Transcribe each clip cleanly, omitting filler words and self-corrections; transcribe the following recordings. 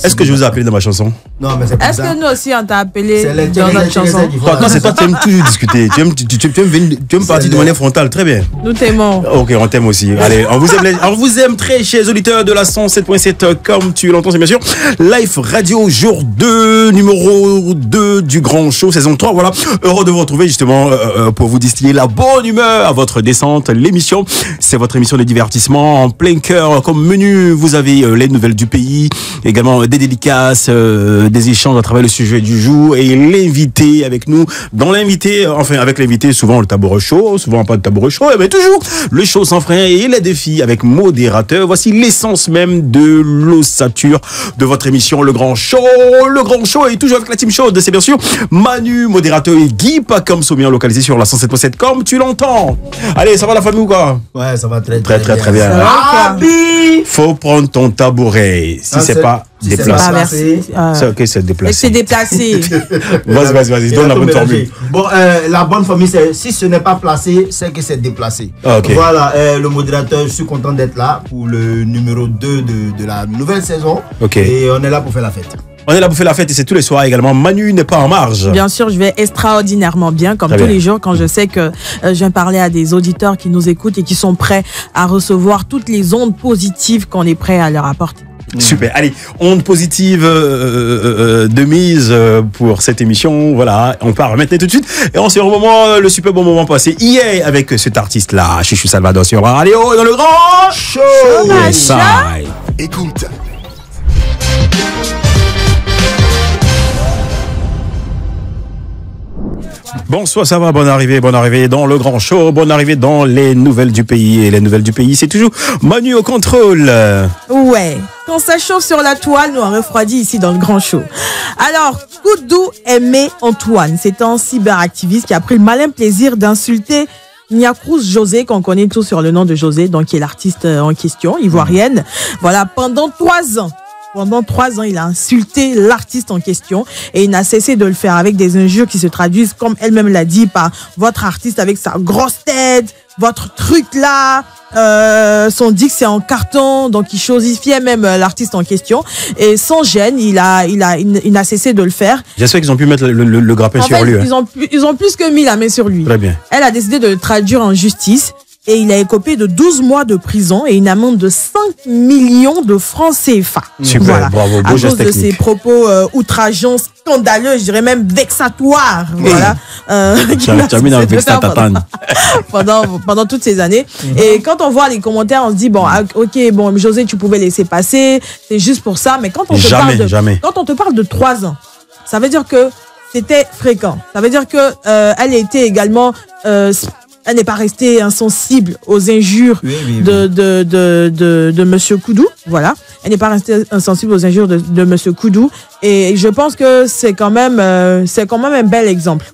Est-ce que je vous ai appelé dans ma chanson? Non, mais c'est Est-ce que nous aussi on t'a appelé dans notre chanson? Non, c'est toi, tu aimes toujours discuter. Tu aimes partir de manière frontale, très bien. Nous t'aimons. Ok, on t'aime aussi. Allez, on vous aime très chers auditeurs de la 107.7, comme tu l'entends, c'est bien sûr. Live Radio, jour 2, numéro 2 du Grand Show, saison 3. Voilà, heureux de vous retrouver justement pour vous distiller la bonne humeur à votre descente. L'émission, c'est votre émission de divertissement en plein cœur. Comme menu, vous avez les nouvelles du pays, également des dédicaces, des échanges à travers le sujet du jour et l'invité avec nous. Dans l'invité, enfin avec l'invité, souvent le tabouret chaud, souvent pas de tabouret chaud, mais toujours le show sans frein et les défis avec modérateur. Voici l'essence même de l'ossature de votre émission, le Grand Show. Le Grand Show est toujours avec la team chaude, c'est bien sûr Manu, modérateur, et Guy Pacom Soumien, localisé sur la 107.7, comme tu l'entends. Allez, ça va la famille ou quoi? Ouais, ça va très bien. Faut prendre ton tabouret. Si c'est pas déplacé. C'est ok, c'est déplacé. C'est déplacé. Vas-y, donne la bonne formule. Bon, la bonne formule, c'est si ce n'est pas placé, c'est que c'est déplacé. Okay. Voilà, le modérateur, je suis content d'être là pour le numéro 2 de la nouvelle saison. Okay. Et on est là pour faire la fête. On est là pour faire la fête et c'est tous les soirs également. Manu n'est pas en marge. Bien sûr, je vais extraordinairement bien, comme tous les jours, quand je sais que je viens parler à des auditeurs qui nous écoutent et qui sont prêts à recevoir toutes les ondes positives qu'on est prêt à leur apporter. Super, allez, onde positive de mise pour cette émission. Voilà, on part maintenant tout de suite. Et on se revoit au moment, le super bon moment passé hier avec cet artiste-là, Chichou Salvador sur Radio dans le Grand Show. Yes, écoute. Bonsoir, ça va, bonne arrivée dans le Grand Show, bonne arrivée dans les nouvelles du pays. Et les nouvelles du pays, c'est toujours Manu au contrôle. Ouais, quand ça chauffe sur la toile, nous on refroidit ici dans le Grand Show. Alors, Koudou Aimé Antoine, c'est un cyberactiviste qui a pris le malin plaisir d'insulter Niakrous José, qu'on connaît tous sur le nom de José, donc qui est l'artiste en question, ivoirienne. Voilà, pendant 3 ans. Pendant 3 ans, il a insulté l'artiste en question et il n'a cessé de le faire avec des injures qui se traduisent, comme elle-même l'a dit, par votre artiste avec sa grosse tête, votre truc là, son dit que c'est en carton, donc il chosifiait même l'artiste en question et sans gêne, il n'a cessé de le faire. J'espère qu'ils ont pu mettre le grappin sur lui. Ils ont plus que mis la main sur lui. Très bien. Elle a décidé de le traduire en justice. Et il a écopé de 12 mois de prison et une amende de 5 millions de francs CFA. Super, voilà. Bravo, beau geste technique. À cause de ses propos outrageants, scandaleux, je dirais même vexatoires. Voilà. Tu as mis dans le vexatatane. Pendant toutes ces années. Et quand on voit les commentaires, on se dit, bon, ok, bon, José, tu pouvais laisser passer, c'est juste pour ça. Mais quand on te parle de 3 ans, ça veut dire que c'était fréquent. Ça veut dire que elle était également... elle n'est pas restée insensible aux injures de Monsieur Koudou. Voilà. Elle n'est pas restée insensible aux injures de Monsieur Koudou. Et je pense que c'est quand même un bel exemple.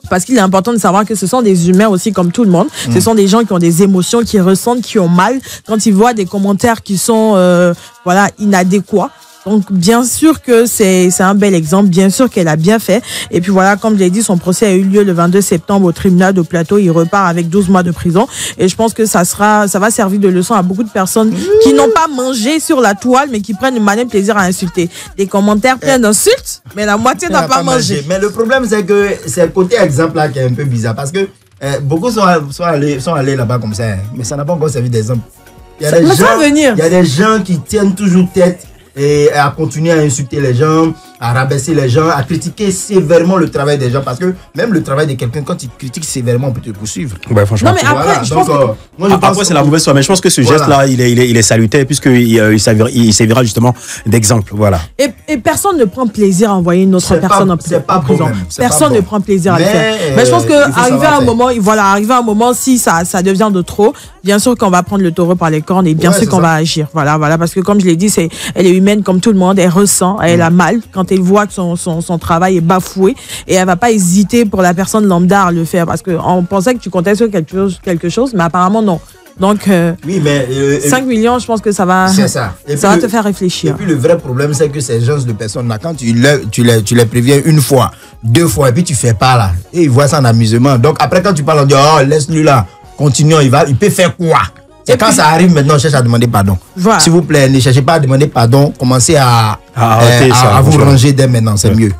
Parce qu'il est important de savoir que ce sont des humains aussi comme tout le monde. Ce sont des gens qui ont des émotions, qui ressentent, qui ont mal quand ils voient des commentaires qui sont inadéquats. Donc, bien sûr que c'est un bel exemple. Bien sûr qu'elle a bien fait. Et puis voilà, comme je l'ai dit, son procès a eu lieu le 22 septembre au tribunal de Plateau. Il repart avec 12 mois de prison. Et je pense que ça va servir de leçon à beaucoup de personnes qui n'ont pas mangé sur la toile, mais qui prennent le malin plaisir à insulter. Des commentaires pleins d'insultes, mais la moitié n'a pas mangé. Mais le problème, c'est que c'est le côté exemple là qui est un peu bizarre. Parce que beaucoup sont allés là-bas comme ça. Mais ça n'a pas encore servi d'exemple. Il y a des gens qui tiennent toujours tête et à continuer à insulter les gens, à rabaisser les gens, à critiquer sévèrement le travail des gens. Parce que même le travail de quelqu'un, quand il critique sévèrement, on peut te poursuivre. Ouais, franchement. Non, mais après, après c'est la mauvaise foi. Mais je pense que ce geste-là, il est salutaire puisqu'il servira justement d'exemple. Voilà. Et personne ne prend plaisir à envoyer une autre personne en prison. Personne ne prend plaisir à le faire. Mais je pense qu'arriver à un moment, si ça devient de trop, bien sûr qu'on va prendre le taureau par les cornes et bien sûr qu'on va agir. Voilà, parce que comme je l'ai dit, elle est humaine comme tout le monde. Elle ressent, elle a mal quand elle voit que son travail est bafoué et elle va pas hésiter pour la personne lambda à le faire parce qu'on pensait que tu comptais sur quelque chose, mais apparemment non. Donc, oui, mais 5 millions, je pense que ça va, ça va te faire réfléchir. Et puis le vrai problème, c'est que ces gens de personnes-là, quand tu les préviens une fois, 2 fois, et puis tu fais pas là, et ils voient ça en amusement. Donc après, quand tu parles, on dit, oh, laisse-lui là, continuons, il peut faire quoi? C'est quand ça arrive maintenant, on cherche à demander pardon. Voilà. S'il vous plaît, ne cherchez pas à demander pardon, commencez à vous ranger dès maintenant, c'est mieux.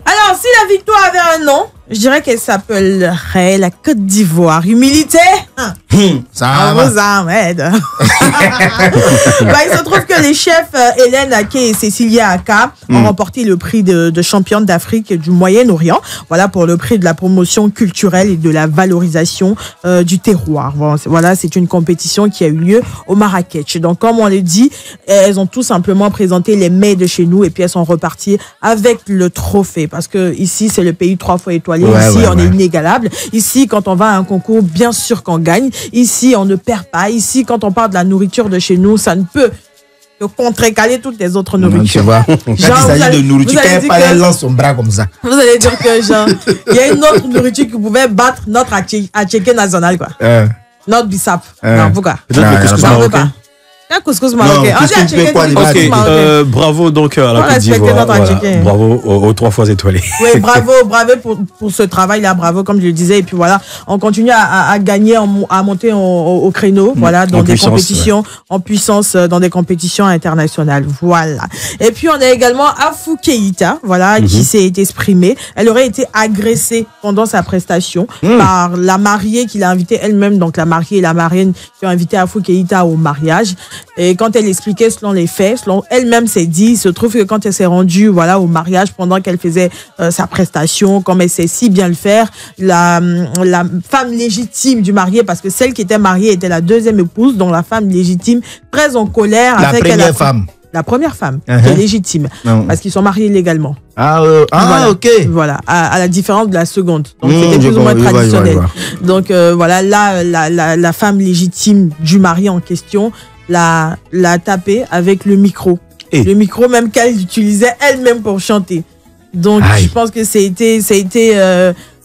Alors, si la victoire avait un nom, je dirais qu'elle s'appellerait la Côte d'Ivoire. Humilité, ça vous emmène. Il se trouve que les chefs Hélène Ake et Cécilia Aka ont remporté le prix de championne d'Afrique du Moyen-Orient. Voilà, pour le prix de la promotion culturelle et de la valorisation du terroir. Voilà, c'est une compétition qui a eu lieu au Marrakech. Donc, comme on le dit, elles ont tout simplement présenté les mets de chez nous et puis elles sont reparties avec le trophée. Parce que ici, c'est le pays 3 fois étoilé. Ici, on est inégalable. Ici, quand on va à un concours, bien sûr qu'on gagne. Ici, on ne perd pas. Ici, quand on parle de la nourriture de chez nous, ça ne peut que contrecaler toutes les autres nourritures. Tu vois, quand il s'agit de nourriture, elle lance son bras comme ça. Vous allez dire que, genre, il y a une autre nourriture qui pouvait battre notre attiéké national, quoi. Notre bissap. Non, pourquoi? Peut-être le couscous marocain. Un couscous marocain. Bravo donc à la Côte d'Ivoire. Bravo aux 3 fois étoilés. Oui, bravo pour ce travail-là, bravo comme je le disais. Et puis voilà, on continue à gagner, à monter au créneau, voilà, dans des compétitions en puissance, dans des compétitions internationales. Voilà. Et puis on a également Afou Keïta, voilà, qui s'est exprimée. Elle aurait été agressée pendant sa prestation par la mariée qui l'a invitée elle-même, donc la mariée et la marraine qui ont invité Afou Keïta au mariage. Et quand elle expliquait selon les faits, selon elle-même s'est dit, il se trouve que quand elle s'est rendue, voilà, au mariage, pendant qu'elle faisait sa prestation, comme elle sait si bien le faire, la femme légitime du marié, parce que celle qui était mariée était la deuxième épouse, donc la femme légitime, très en colère. La première femme. La première femme, qui est légitime, parce qu'ils sont mariés légalement. Voilà. Ok. Voilà, à la différence de la seconde. Donc, c'était plus ou moins traditionnel. Donc, voilà, là, la femme légitime du mari en question l'a tapé avec le micro. Le micro même qu'elle utilisait elle-même pour chanter. Donc, je pense que ça a été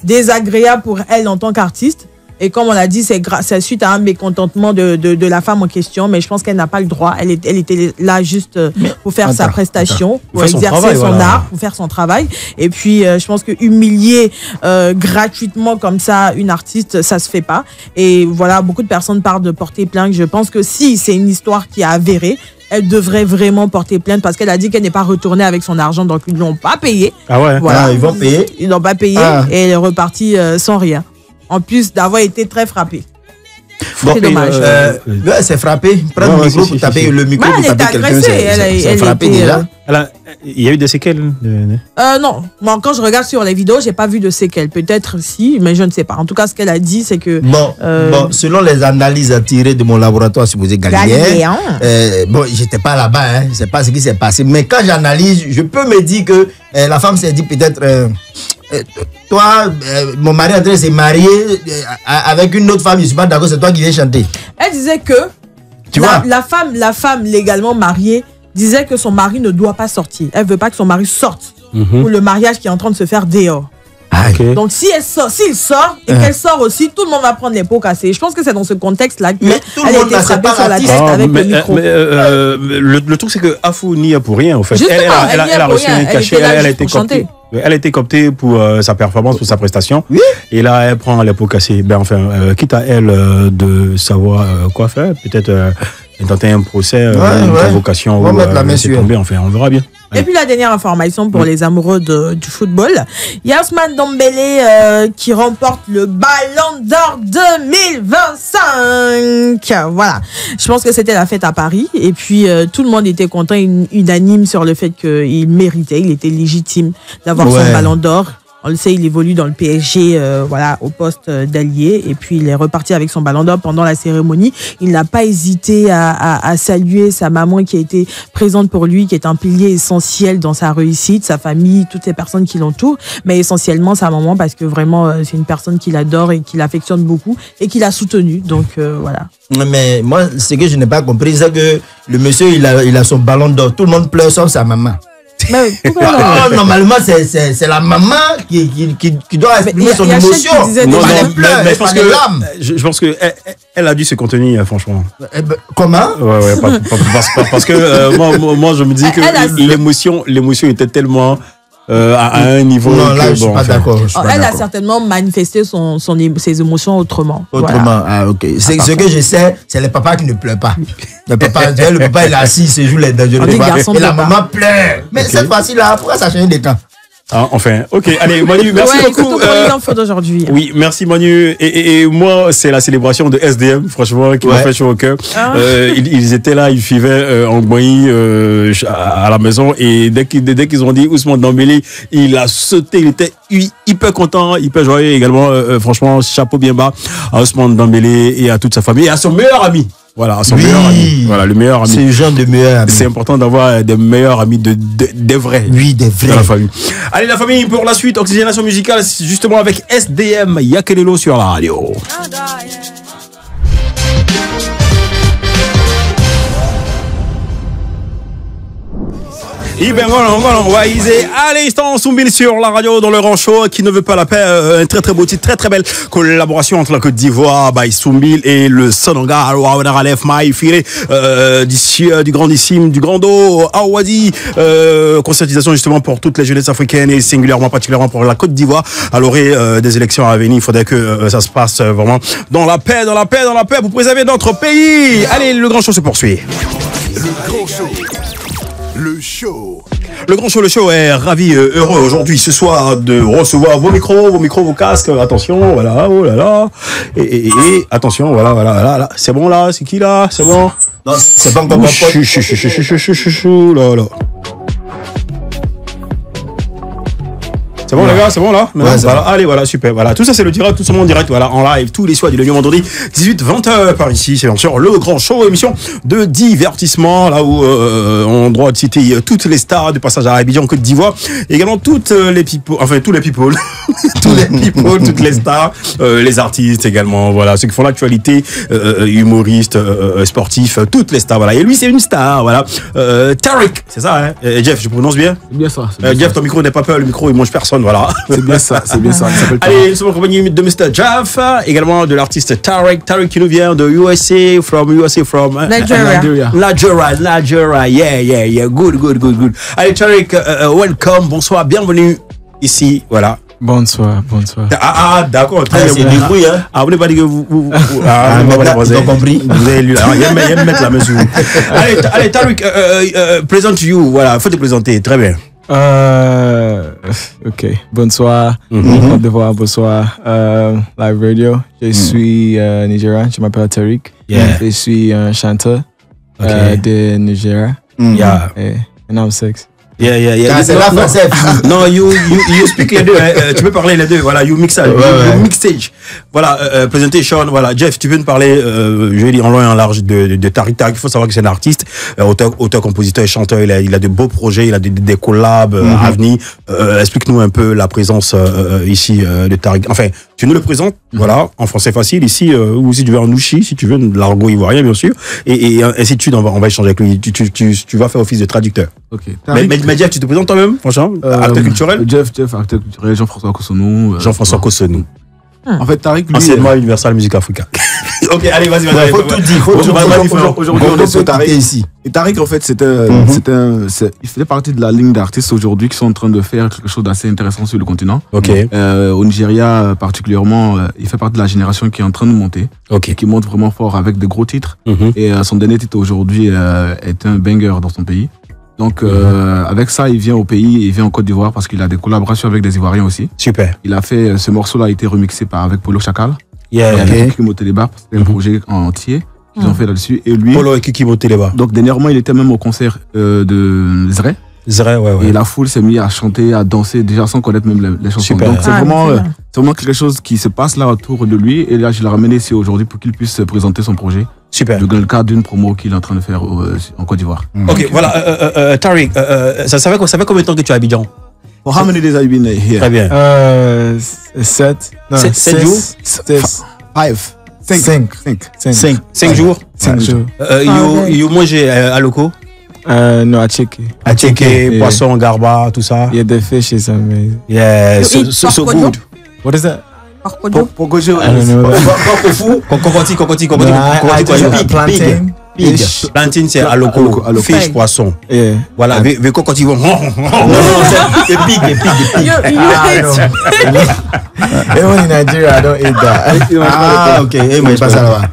désagréable pour elle en tant qu'artiste. Et comme on l'a dit, c'est suite à un mécontentement de la femme en question, mais je pense qu'elle n'a pas le droit. Elle était là juste pour faire sa prestation, pour exercer son art, pour faire son travail. Et puis, je pense que humilier gratuitement comme ça une artiste, ça se fait pas. Et voilà, beaucoup de personnes parlent de porter plainte. Je pense que si c'est une histoire qui est avérée, elle devrait vraiment porter plainte parce qu'elle a dit qu'elle n'est pas retournée avec son argent, donc ils ne l'ont pas payé. Ah ouais. Voilà. Ils vont payer. Ils n'ont pas payé et elle est repartie sans rien. En plus d'avoir été très frappée. C'est dommage. C'est frappé. Prends le micro pour taper le micro pour taper quelqu'un. C'est frappé déjà. Il y a eu des séquelles? Non. Moi, quand je regarde sur les vidéos, j'ai pas vu de séquelles. Peut-être si, mais je ne sais pas. En tout cas, ce qu'elle a dit, c'est que... Selon les analyses tirées de mon laboratoire supposé Galiléen, j'étais pas là-bas, hein. Je sais pas ce qui s'est passé. Mais quand j'analyse, je peux me dire que la femme s'est dit peut-être... toi, mon mari André s'est marié avec une autre femme, je suis pas d'accord, c'est toi qui viens chanter. Elle disait que la femme légalement mariée disait que son mari ne doit pas sortir. Elle veut pas que son mari sorte pour le mariage qui est en train de se faire dehors. Donc s'il sort et qu'elle sort aussi, tout le monde va prendre les pots cassés. Je pense que c'est dans ce contexte-là qu'elle a été frappée sur la tête avec le micro. Le truc c'est que Afou n'y a pour rien en fait. Elle a reçu un cachet, elle a été cooptée. Elle a été cooptée pour sa performance, pour sa prestation. Oui. Et là, elle prend les pots cassés. Quitte à elle de savoir quoi faire, peut-être tenter un procès, une convocation. On va mettre la main sur elle. Enfin, on verra bien. Et puis la dernière information pour les amoureux du football, il y a Ousmane Dembélé qui remporte le Ballon d'Or 2025. Voilà, je pense que c'était la fête à Paris et puis tout le monde était content, unanime sur le fait qu'il méritait, il était légitime d'avoir son Ballon d'Or. On le sait, il évolue dans le PSG, voilà, au poste d'allié. Et puis, il est reparti avec son Ballon d'Or pendant la cérémonie. Il n'a pas hésité à saluer sa maman qui a été présente pour lui, qui est un pilier essentiel dans sa réussite, sa famille, toutes les personnes qui l'entourent, mais essentiellement sa maman parce que vraiment, c'est une personne qu'il adore et qu'il affectionne beaucoup et qu'il a soutenu. Donc, voilà. Mais moi, ce que je n'ai pas compris, c'est que le monsieur, il a son Ballon d'Or. Tout le monde pleure sauf sa maman. Mais normalement, c'est la maman qui doit exprimer son émotion. Mais je pense que Elle a dû se contenir, franchement. Comment? Ouais, parce que moi, je me dis que l'émotion était tellement à un niveau. Non, là, je suis pas d'accord. Elle a certainement manifesté ses émotions autrement. Autrement, voilà. Ok. Ce que je sais, c'est le papa qui ne pleure pas. Le papa, il est assis, il se joue les dents, et la maman pleure. Mais cette fois-ci, là, pourquoi ça change des camps? Enfin, ok. Allez, Manu, merci beaucoup. Aujourd'hui. Oui, merci Manu. Et moi, c'est la célébration de SDM, franchement, qui m'a fait chaud au cœur. Ils étaient là, ils vivaient en Guaï à la maison, et dès qu'ils ont dit Ousmane Dembélé, il a sauté, il était hyper content, hyper joyeux également. Franchement, chapeau bien bas à Ousmane Dembélé et à toute sa famille et à son meilleur ami. Voilà, son meilleur ami. Voilà, le meilleur ami. C'est le genre de meilleur ami. C'est important d'avoir des meilleurs amis, des vrais. Oui, des vrais. Dans la famille. Allez, la famille, pour la suite, oxygénation musicale, justement avec SDM, Yakelelo sur la radio. Allez, instant Soumbil sur la radio dans le rang show qui ne veut pas la paix. Un très très beau titre, très belle collaboration entre la Côte d'Ivoire, Soumbil et le Sénégal, du grandissime, du grand dos, Awadi. Conscientisation justement pour toutes les jeunesses africaines et singulièrement, particulièrement pour la Côte d'Ivoire. À l'orée des élections à venir, il faudrait que ça se passe vraiment dans la paix, pour préserver notre pays. Allez, le grand show se poursuit. Le grand show. Le grand show, le show est ravi, heureux aujourd'hui, ce soir, de recevoir vos micros, vos casques. Attention, voilà, oh là là. Et attention, voilà. C'est bon là, c'est qui là? C'est bon? Non, c'est pas encore mon pote. Là. C'est bon, les gars, c'est bon là? Voilà. Allez, voilà, super. Voilà, tout ça, c'est le direct, tout ça en direct, voilà, en live, tous les soirs du lundi au vendredi, 18-20h par ici. C'est bien sûr le grand show, émission de divertissement, là où on a droit de citer toutes les stars du passage à Abidjan, Côte d'Ivoire, également toutes les people, enfin tous les people, toutes les stars, les artistes également, voilà, ceux qui font l'actualité, humoristes, sportifs, toutes les stars, voilà. Et lui, c'est une star, voilà. Tariq, c'est ça, hein? Jeff, je prononce bien? C'est bien ça. Jeff, ton micro n'est pas peur, le micro, il mange personne. Voilà. C'est bien ça. Allez, nous sommes en compagnie de Mr. Jeff, également de l'artiste Tariq qui nous vient de USA, from Nigeria. Yeah. Good. Allez, Tariq, welcome, bonsoir, bienvenue ici, voilà. Bonsoir. D'accord, très bien. C'est du bruit, hein. Vous n'avez pas dit que vous vous avez compris. Vous avez lu là. Il y a mettre la main sur vous. Allez, Tariq, présente you, voilà, faut te présenter, très bien. Ok, bonsoir, Côte d'Ivoire, bonsoir, Live Radio. Je suis Nigérian, je m'appelle Tariq. Je suis un chanteur de Nigeria. And I'm 6. C'est la française. Non, you speak les deux. Tu peux parler les deux. Voilà, you mix stage. Voilà, presentation. Voilà, Jeff, tu peux nous parler, je vais dire en long et en large de Tariq. Il faut savoir que c'est un artiste, auteur, compositeur et chanteur. Il a de beaux projets, il a des collabs à venir. Explique-nous un peu la présence ici de Tariq. Enfin, tu nous le présentes, voilà, en français facile ici, ou si tu veux en ouchi, si tu veux, de l'argot ivoirien bien sûr, et ainsi de suite. On va échanger avec lui. Tu vas faire office de traducteur. Ok. Mais Jeff, tu te présentes toi-même, franchement, acteur culturel. Jeff, acteur culturel, Jean-François Cosonou. Jean-François Cosonou. En fait, Tariq, lui... Anciennement Universal Music Africa. Ok, allez, vas-y. Faut tout dire. Aujourd'hui, on est sur Tariq ici. Et Tariq, en fait, il faisait partie de la ligne d'artistes aujourd'hui qui sont en train de faire quelque chose d'assez intéressant sur le continent. Ok. Au Nigeria, particulièrement, il fait partie de la génération qui est en train de monter. Ok. Qui monte vraiment fort avec des gros titres. Et son dernier titre aujourd'hui est un banger dans son pays. Donc, avec ça, il vient au pays, il vient en Côte d'Ivoire parce qu'il a des collaborations avec des Ivoiriens aussi. Super. Il a fait, ce morceau-là a été remixé avec Polo Chacal. Et avec Kikimo Teleba, c'était un projet entier qu'ils ont fait là-dessus. Et lui. Polo et Kikimo Teleba. Donc, dernièrement, il était même au concert de Zré. Ouais. Et la foule s'est mise à chanter, à danser, déjà sans connaître même les chansons. Super. Donc, c'est vraiment quelque chose qui se passe là autour de lui. Et là, je l'ai ramené ici aujourd'hui pour qu'il puisse présenter son projet. Super. Dans le cadre d'une promo qu'il est en train de faire en Côte d'Ivoire. Ok, voilà. Tariq, ça fait combien de temps que tu es à Abidjan? For how many days have you been here? Très bien. 7 jours? 5 jours? 5 jours. You mange à loco? No, à Tchéké, poisson, garba, tout ça. Yeah, the fish is amazing. Yeah, so good. What is that? Pocojo. Cocoti. Pig. Plantain, c'est aloko. Fish, poisson. Voilà. Cocoti. Non, c'est pig. Even in Nigeria, I don't eat that. Ok. Mais pas ça là-bas.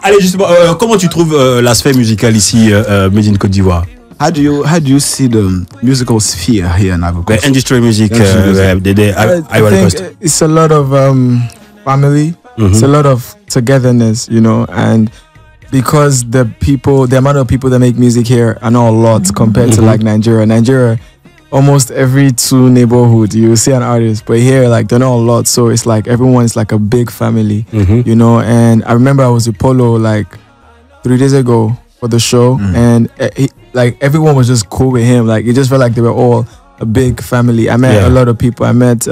Allez, justement, comment tu trouves l'aspect musical ici, made in Côte d'Ivoire? How do you see the musical sphere here in Ivory Coast? The industry music, I think it's a lot of family. It's a lot of togetherness, you know, and because the amount of people that make music here are not a lot compared to like Nigeria. Nigeria, almost every 2 neighborhood you will see an artist, but here like they're not a lot, so it's like everyone's like a big family, you know. And I remember I was with Polo like 3 days ago for the show, and like everyone was just cool with him. Like it just felt like they were all a big family. I met a lot of people. I met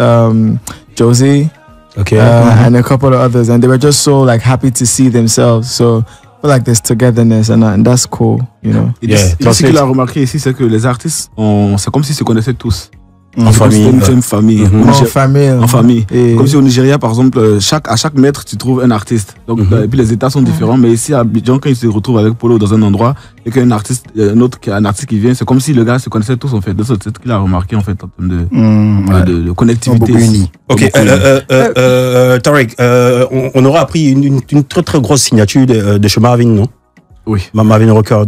Josie, and a couple of others, and they were just so like happy to see themselves. So I feel like there's togetherness, and that's cool, you know. Ce qu'il a remarqué ici, c'est que les artistes, c'est comme s'ils se connaissaient tous. En famille. Une famille. En famille. Comme si au Nigeria, par exemple, à chaque mètre, tu trouves un artiste. Donc, et puis les états sont différents, mais ici, à Abidjan, quand ils se retrouvent avec Polo dans un endroit, et qu'un artiste, un artiste qui vient, c'est comme si le gars se connaissait tous, en fait. C'est ce qu'il a remarqué, en fait, en termes de connectivité. Ok, Tariq, on aura appris une très très grosse signature de chez Marvin, non? Oui. Marvin Record.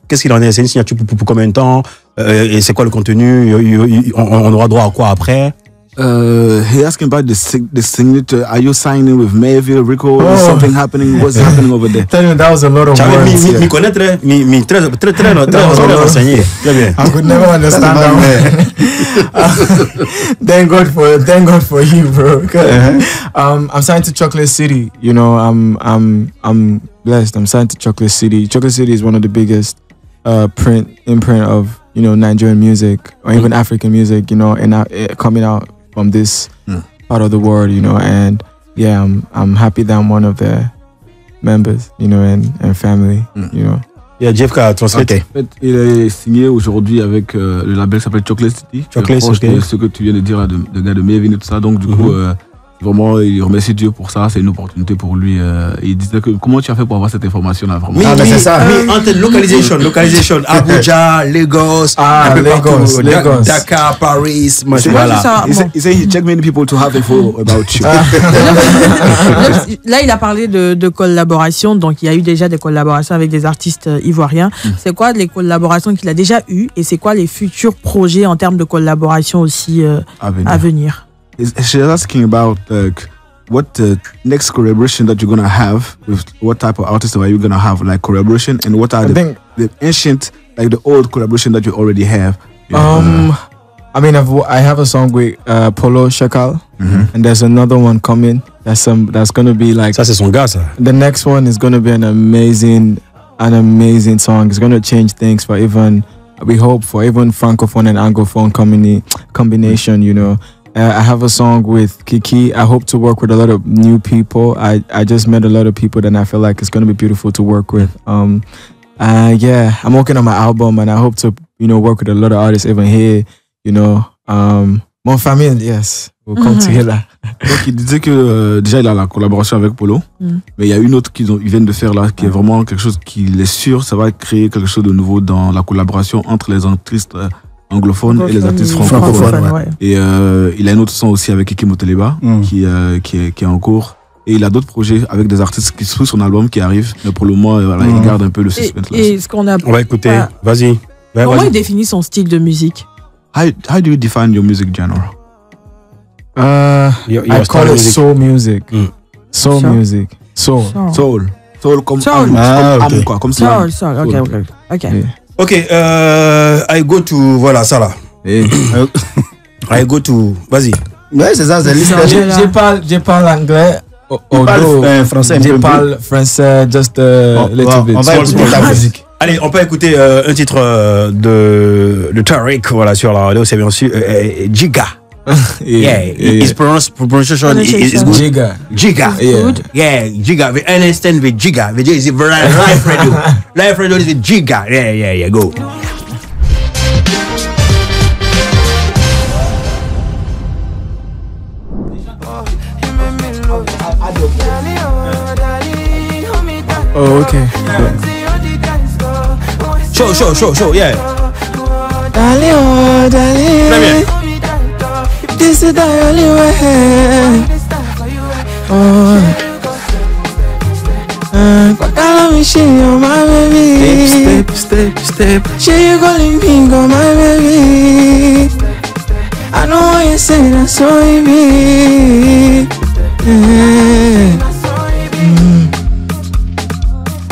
Qu'est-ce qu'il en est? C'est une signature pour combien de temps? Et c'est quoi le contenu? On aura droit à quoi après? He asking about the signature. Are you signing with Mayville, Rico? Is something happening? What's happening over there? Tell me, that was a lot of words. Me connaître, très renseigné. Très bien. I could never understand that. Thank God for you, bro. I'm signed to Chocolate City. You know, I'm blessed. I'm signed to Chocolate City. Chocolate City is one of the biggest imprint of, you know, Nigerian music or even African music, you know, and coming out from this part of the world, you know. And yeah, I'm happy that I'm one of the members, you know, and family, you know. Yeah, Jeff K, translate. En fait, il est signé aujourd'hui avec le label qui s'appelle Chocolate City. Chocolate City. Ce que tu viens de dire de gars de Mayville et tout ça. Donc du coup, vraiment, il remercie Dieu pour ça. C'est une opportunité pour lui. Il disait que comment tu as fait pour avoir cette information-là, vraiment? Mais c'est ça. Localisation. Abuja, Lagos, Lagos. Dakar, Paris. Voilà. He said he checked many people to have info about you. Là, il a parlé de collaboration. Donc, il y a eu déjà des collaborations avec des artistes ivoiriens. C'est quoi les collaborations qu'il a déjà eues et c'est quoi les futurs projets en termes de collaboration aussi à venir? She's asking about what next collaboration that you're gonna have with what type of artists are you gonna have like collaboration and what are the ancient like the old collaboration that you already have. I mean I have a song with Polo Shakal and there's another one coming that's gonna be like ça c'est son gars ça. The next one is gonna be an amazing song. It's gonna change things for even we hope for even francophone and anglophone combination, you know. I have a song with Kiki. I hope to work with a lot of new people. I just met a lot of people that I feel like it's going to be beautiful to work with. Yeah, I'm working on my album and I hope to, you know, work with a lot of artists even here, you know. Mon famille, yes, we'll come together. Donc il disait que déjà il a la collaboration avec Polo, mais il y a une autre qu'ils viennent de faire là qui est vraiment quelque chose qu'il est sûr, ça va créer quelque chose de nouveau dans la collaboration entre les artistes anglophones et les artistes francophones. Ouais. Et il a un autre son aussi avec Kiki Moteleba qui est en cours. Et il a d'autres projets avec des artistes qui sont sur son album qui arrivent. Mais pour le moment, voilà, il garde un peu le suspense. Et ce qu'on a... On va écouter. Vas-y. Comment il définit son style de musique? How do you define your music genre? I call it soul music. Soul music. Soul. Comme âme, quoi. Comme soul. Ok. Ok, I go to... Voilà, ça là. I go to... Vas-y. Ouais, c'est ça, c'est Je parle anglais. Français. Je parle français, just a little bit. On va écouter la musique. Allez, on peut écouter un titre de Tariq, voilà, sur la radio, c'est bien sûr Giga. His pronunciation is good. Giga. Yeah, Giga. We understand with Giga. We is live radio. Live radio is with Giga. Yeah, go. Oh, okay. Show, yeah. Darling, oh, darling. This is the only way. Oh. Let me see you, my baby. Step. She you calling me, go, my baby. I know what you say, that's so easy.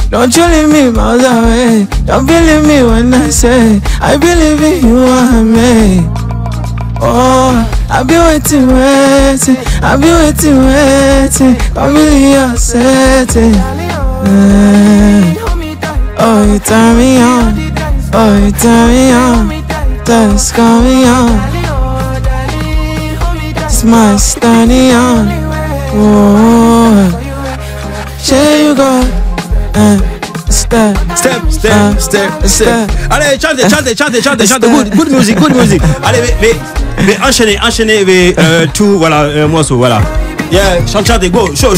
Don't you leave me miles away. Don't believe me when I say I believe in you and me. Oh, I've been waiting. I've been waiting. I'm really upsetting. Oh, you turn me on. Just call me on. It's my standing on. Oh, here you go. Step. Allez, chante. Good music. Allez, mais enchaînez, tout, voilà, morceau, voilà. Yeah, chante, go, show.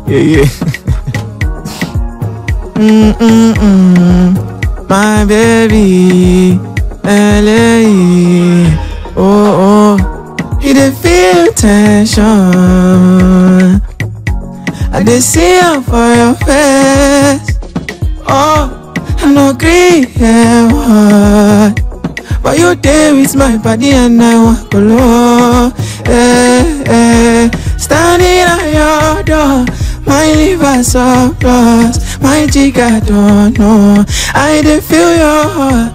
Yeah. My baby, LA. Oh. You dey feel tension. I dey see her for your face. Oh, I no agree, yeah, but you there with my body and I want to go. Standing at your door, my liver surplus, my jig I don't know. I dey feel your heart.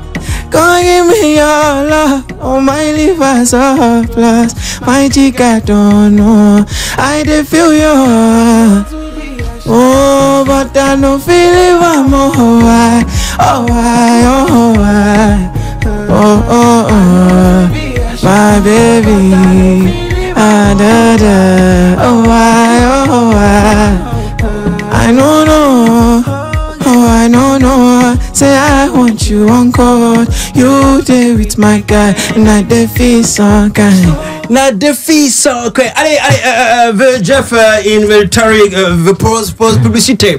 Come give me your love, oh my liver surplus, my jig I don't know. I dey feel your heart. Oh, but I no feel it one more. Why? My baby, I don't know. I don't know. Say I want you on court. You there with my guy, and I dey feel so kind. Not the fils, ok. Allez, Jeff in the Tariq, the publicité,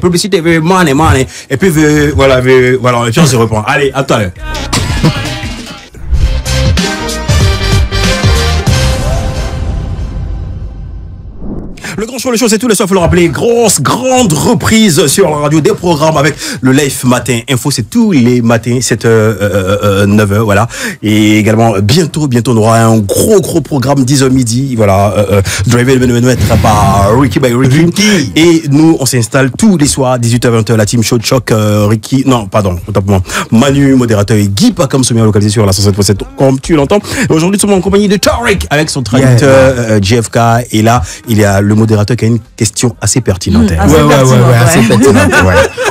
money. Et puis, voilà, et puis on se reprend. Allez, à tout à l'heure. Le grand show, c'est tous les soirs, il faut le rappeler. Grande reprise sur la radio des programmes avec le Live Matin Info. C'est tous les matins, 7h, 9h, voilà. Et également, bientôt, on aura un gros programme, 10h midi, voilà. Driver par Ricky by Ricky. Et nous, on s'installe tous les soirs, 18h, 20h, la team Show de Choc, Ricky, non, pardon, autant pour moi. Manu, modérateur, et Guy Pacom, sommet localisé sur la 107.7, comme tu l'entends. Aujourd'hui, nous sommes en compagnie de Tariq avec son traducteur, JFK. Et là, il y a le modérateur qui a une question assez pertinente. Assez pertinente.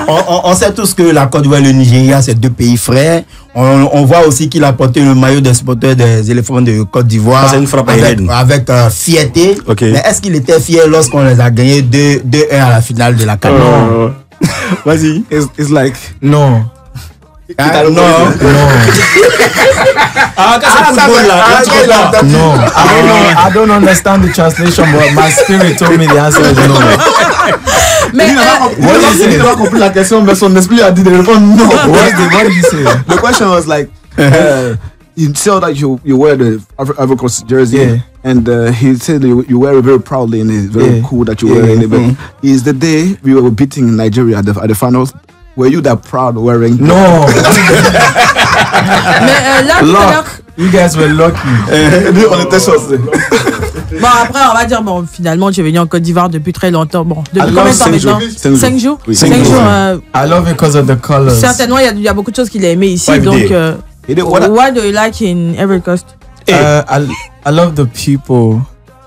On sait tous que la Côte d'Ivoire et le Nigeria, c'est deux pays frères. On voit aussi qu'il a porté le maillot des supporters des éléphants de Côte d'Ivoire avec fierté. Okay. Mais est-ce qu'il était fier lorsqu'on les a gagnés 2-1 à la finale de la CAN? Vas-y. It's like, non. No. I don't understand the translation, but my spirit told me the answer is no. Mais il n'a pas compris la question, mais son esprit a dit de répondre non. What did he say? The question was like, you saw that you wear the Ivory Coast jersey, yeah. And he said you wear it very proudly and it's very cool that you wear it. But is the day we were beating Nigeria at the finals? Were you that proud wearing? No. Mais là, you guys were lucky. On était chanceux. Bon, après, on va dire, bon, finalement, tu es venu en Côte d'Ivoire depuis très longtemps. Bon, depuis combien de temps maintenant? 5 jours. 5 jours. I love it because of the colors. Certainement, il y a beaucoup de choses qu'il a aimé ici. Donc, what do you like in Ivory Coast? I love the people.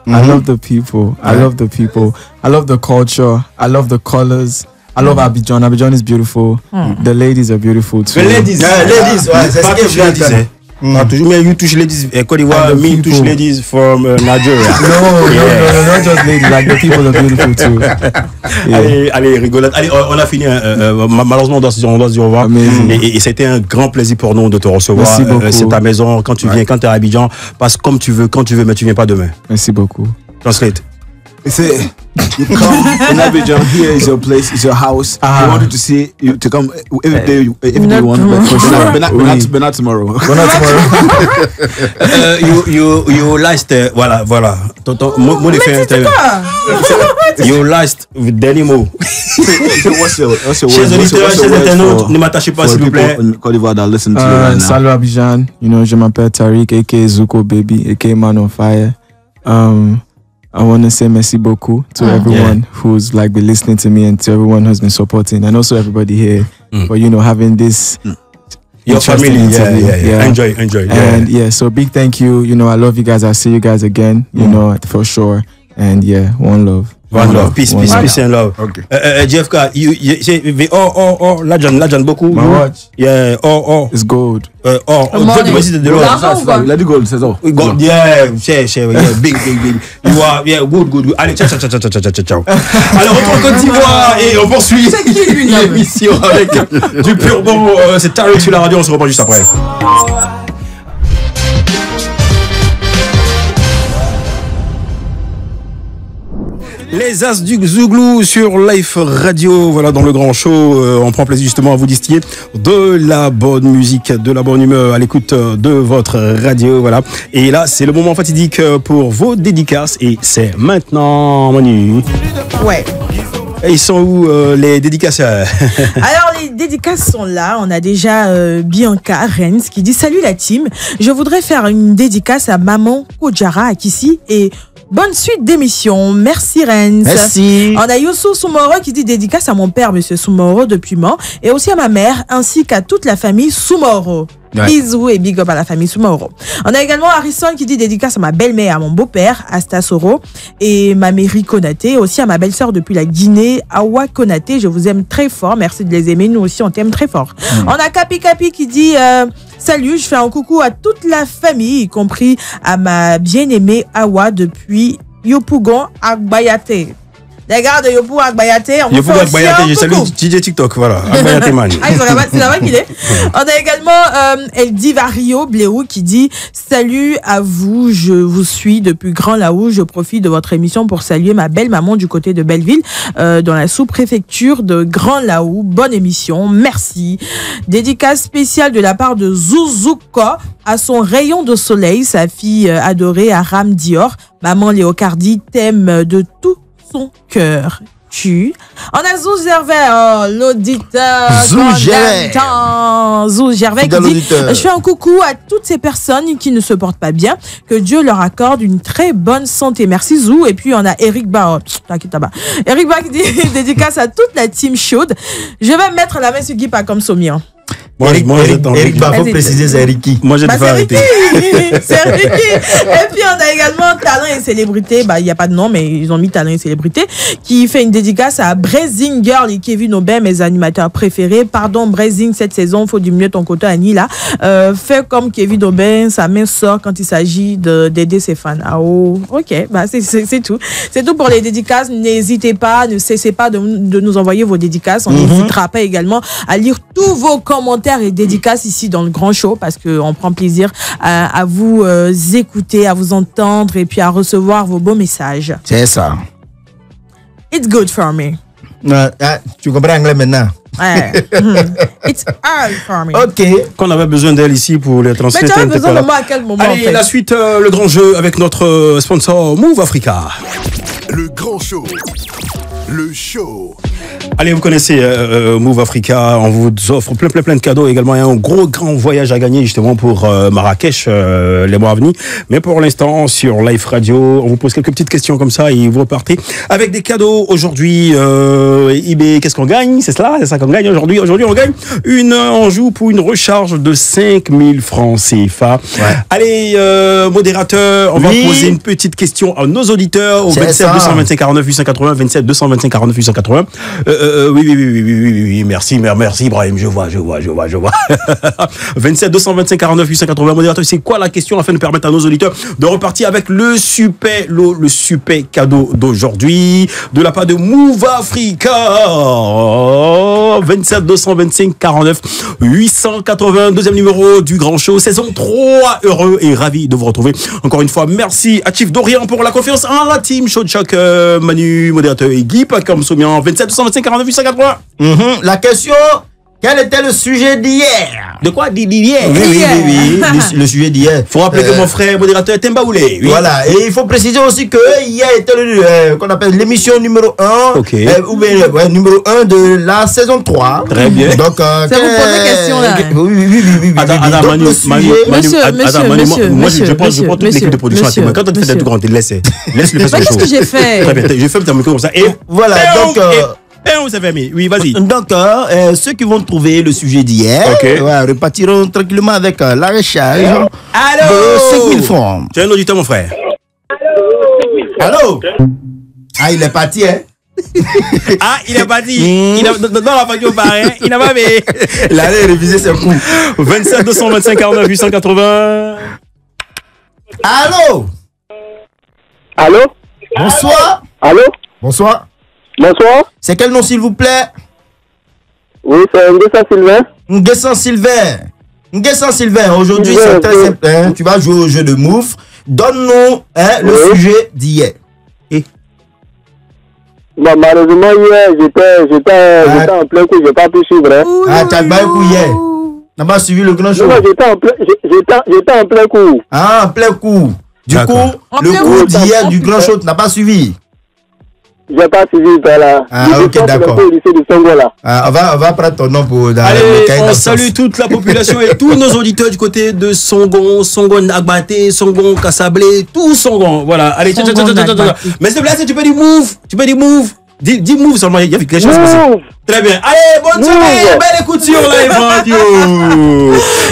I love the people. I love the people. I love the culture. I love the colors. I love Abidjan. Abidjan is beautiful. The ladies are beautiful too. Les ladies, ouais, c'est ce que je disais. toujours, mais you touch ladies, Côte d'Ivoire, me touch ladies from Nigeria. No, not just ladies, like the people are beautiful too. Allez, rigolade. Allez, on a fini. Malheureusement, on doit se dire au revoir. Et c'était un grand plaisir pour nous de te recevoir. Merci beaucoup. C'est ta maison. Quand tu viens, quand tu es à Abidjan, passe comme tu veux, quand tu veux, mais tu viens pas demain. Merci beaucoup. Translate. Say, you come in Abidjan, here is your place, it's your house. I wanted to see you to come every day you want, but not tomorrow. You last, voilà. Moi, You last with Denimo. Chers auditeurs, chers internautes, ne m'attachez pas s'il vous plaît. Salut Abidjan, je m'appelle Tariq, aka Zuko Baby, aka Man on Fire. I want to say merci beaucoup to everyone who's been listening to me and to everyone who's been supporting, and also everybody here for having this. Your family, yeah. Enjoy. And so big thank you. I love you guys. I'll see you guys again. For sure. And one love. One love, peace and love. Okay. JFK, Lajan beaucoup. My watch. Yeah, It's gold. Il a dit gold, c'est ça. Gold, yeah, big. You are, good. Allez, ciao. Alors, retour en Côte d'Ivoire et on poursuit l'émission avec du pur bon. C'est Tariq sur la radio, on se reprend juste après. Les As du Zouglou sur Life Radio, voilà dans le grand show, on prend plaisir justement à vous distiller de la bonne musique, de la bonne humeur à l'écoute de votre radio, voilà. Et là, c'est le moment fatidique pour vos dédicaces et c'est maintenant, Manu. Ouais. Et ils sont où les dédicaceurs? Alors les dédicaces sont là, on a déjà Bianca Renz qui dit « Salut la team, je voudrais faire une dédicace à maman Kodjara à Kissi et bonne suite d'émission. Merci Renz. » Merci. On a Youssou Soumoro qui dit dédicace à mon père, monsieur Soumoro depuis Mans, et aussi à ma mère, ainsi qu'à toute la famille Soumoro. Ouais. Bisous et big up à la famille Soumoro. On a également Harrison qui dit dédicace à ma belle-mère, à mon beau-père, Asta Soro, et ma mairie Konaté, aussi à ma belle-sœur depuis la Guinée, Awa Konaté. Je vous aime très fort. Merci de les aimer. Nous aussi, on t'aime très fort. On a Capi qui dit salut, je fais un coucou à toute la famille, y compris à ma bien-aimée Awa depuis Yopougon Agbayate. Les gars de Yopou Agbayate, on fait aussi un je salue DJ TikTok, voilà. Agbayate man. C'est là-bas qu'il est. On a également Eldivario Bléou qui dit salut à vous, je vous suis depuis Grand Laou. Je profite de votre émission pour saluer ma belle maman du côté de Belleville, dans la sous-préfecture de Grand Laou. Bonne émission, merci. Dédicace spéciale de la part de Zuzuko à son rayon de soleil, sa fille adorée Aram Dior. Maman Léocardi t'aime de tout son cœur. On a Zou Gervais, l'auditeur. Zou Gervais qui dit je fais un coucou à toutes ces personnes qui ne se portent pas bien, que Dieu leur accorde une très bonne santé. Merci Zou. Et puis on a Eric Ba, Eric Ba qui dit dédicace à toute la team chaude. Je vais mettre la main sur Guy pas comme Sommier. Eric Ba, faut préciser, c'est Ricky. Moi, j'ai pas arrêté. C'est Ricky. Et puis, on a également Talent et Célébrité. Il n'y a pas de nom, mais ils ont mis Talent et Célébrité, qui fait une dédicace à Brazing Girl et Kevin Aubin, mes animateurs préférés. Pardon, Brazing, cette saison, faut diminuer ton quota, Annie, là. Fais comme Kevin Aubin, sa main sort quand il s'agit d'aider ses fans. Ah, oh, ok, c'est tout. C'est tout pour les dédicaces. N'hésitez pas, ne cessez pas de nous envoyer vos dédicaces. On n'hésitera pas également à lire tous vos commentaires et dédicaces ici dans le grand show parce qu'on prend plaisir à vous écouter, à vous entendre et puis à recevoir vos beaux messages. C'est ça. It's good for me. Tu comprends anglais maintenant? It's all for me. Ok. Qu'on avait besoin d'elle ici pour les transmettre. Mais tu avais besoin de moi à quel moment? Allez, en fait. La suite, le grand jeu avec notre sponsor Move Africa. Le grand show. Le show. Allez, vous connaissez Move Africa, on vous offre plein de cadeaux, également un gros grand voyage à gagner justement pour Marrakech les mois à venir. Mais pour l'instant, sur Life Radio, on vous pose quelques petites questions comme ça et vous repartez avec des cadeaux. Aujourd'hui, eBay, qu'est-ce qu'on gagne? C'est ça qu'on gagne aujourd'hui. Aujourd'hui, on gagne on joue pour une recharge de 5000 francs CFA. Ouais. Allez, modérateur, on va poser une petite question à nos auditeurs au 27 225 49 880, 27 225 225 49 880. Oui, merci, Ibrahim, je vois. 27 225 49 880. Modérateur, c'est quoi la question afin de permettre à nos auditeurs de repartir avec le super lot, le super cadeau d'aujourd'hui de la part de Move Africa. 27 225 49 880. Deuxième numéro du Grand Show, saison 3. Heureux et ravi de vous retrouver. Encore une fois, merci à Chief Dorian pour la confiance en la team Show de Choc, Manu, modérateur et Guy Pacom Soumian. 27 225 49 880. La question, quel était le sujet d'hier? De quoi d'hier? Oui. Le sujet d'hier. Faut rappeler que mon frère modérateur est Mbaoulé. Oui. Voilà, et il faut préciser aussi que hier était qu'on appelle l'émission numéro 1, ou bien numéro 1 de la saison 3. Très bien. Donc, ça vous pose des questions là. Oui. Attends, Manu, moi je prends toute l'équipe de production à témoin. Quand on te fait des trucs, laisse le faire. Qu'est-ce que j'ai fait? Très bien, je ferme ta micro comme ça. Et voilà, donc. on s'est fermé. Oui, vas-y. Donc, ceux qui vont trouver le sujet d'hier repartiront tranquillement avec la recharge de 5 000 francs. Tu es un auditeur, mon frère. Allô? Ah, il est parti, hein? Il est parti. Dans la facture, pareil. Il n'a pas fait. Il allait réviser ses coups. 27 225 49 880. Allô? Allô? Bonsoir. Allô? Bonsoir. Bonsoir. C'est quel nom, s'il vous plaît? Oui, c'est Nguessan Sylvain. Nguessan Sylvain. Aujourd'hui, c'est très simple. Hein? Tu vas jouer au jeu de Move. Donne-nous le sujet d'hier. Bon, malheureusement, hier, j'étais en plein coup, j'ai pas pu suivre. Hein. Tu as baillé coup hier. N'a pas suivi le grand show. Non, j'étais en plein coup. En plein coup. Du coup, le coup d'hier du grand show, tu n'as pas suivi. J'ai pas suivi, là. Ok, d'accord. Au lycée de Songo, là. On va prendre ton nom pour... Allez, on salue toute la population et tous nos auditeurs du côté de Songon Agbaté, Songon Kassablé, tout Songon. Voilà, allez, mais s'il te plaît, tu peux dire move. Dis move seulement, il y a quelque chose passé. Très bien. Allez, bonne soirée, belle écoute sur Live Radio.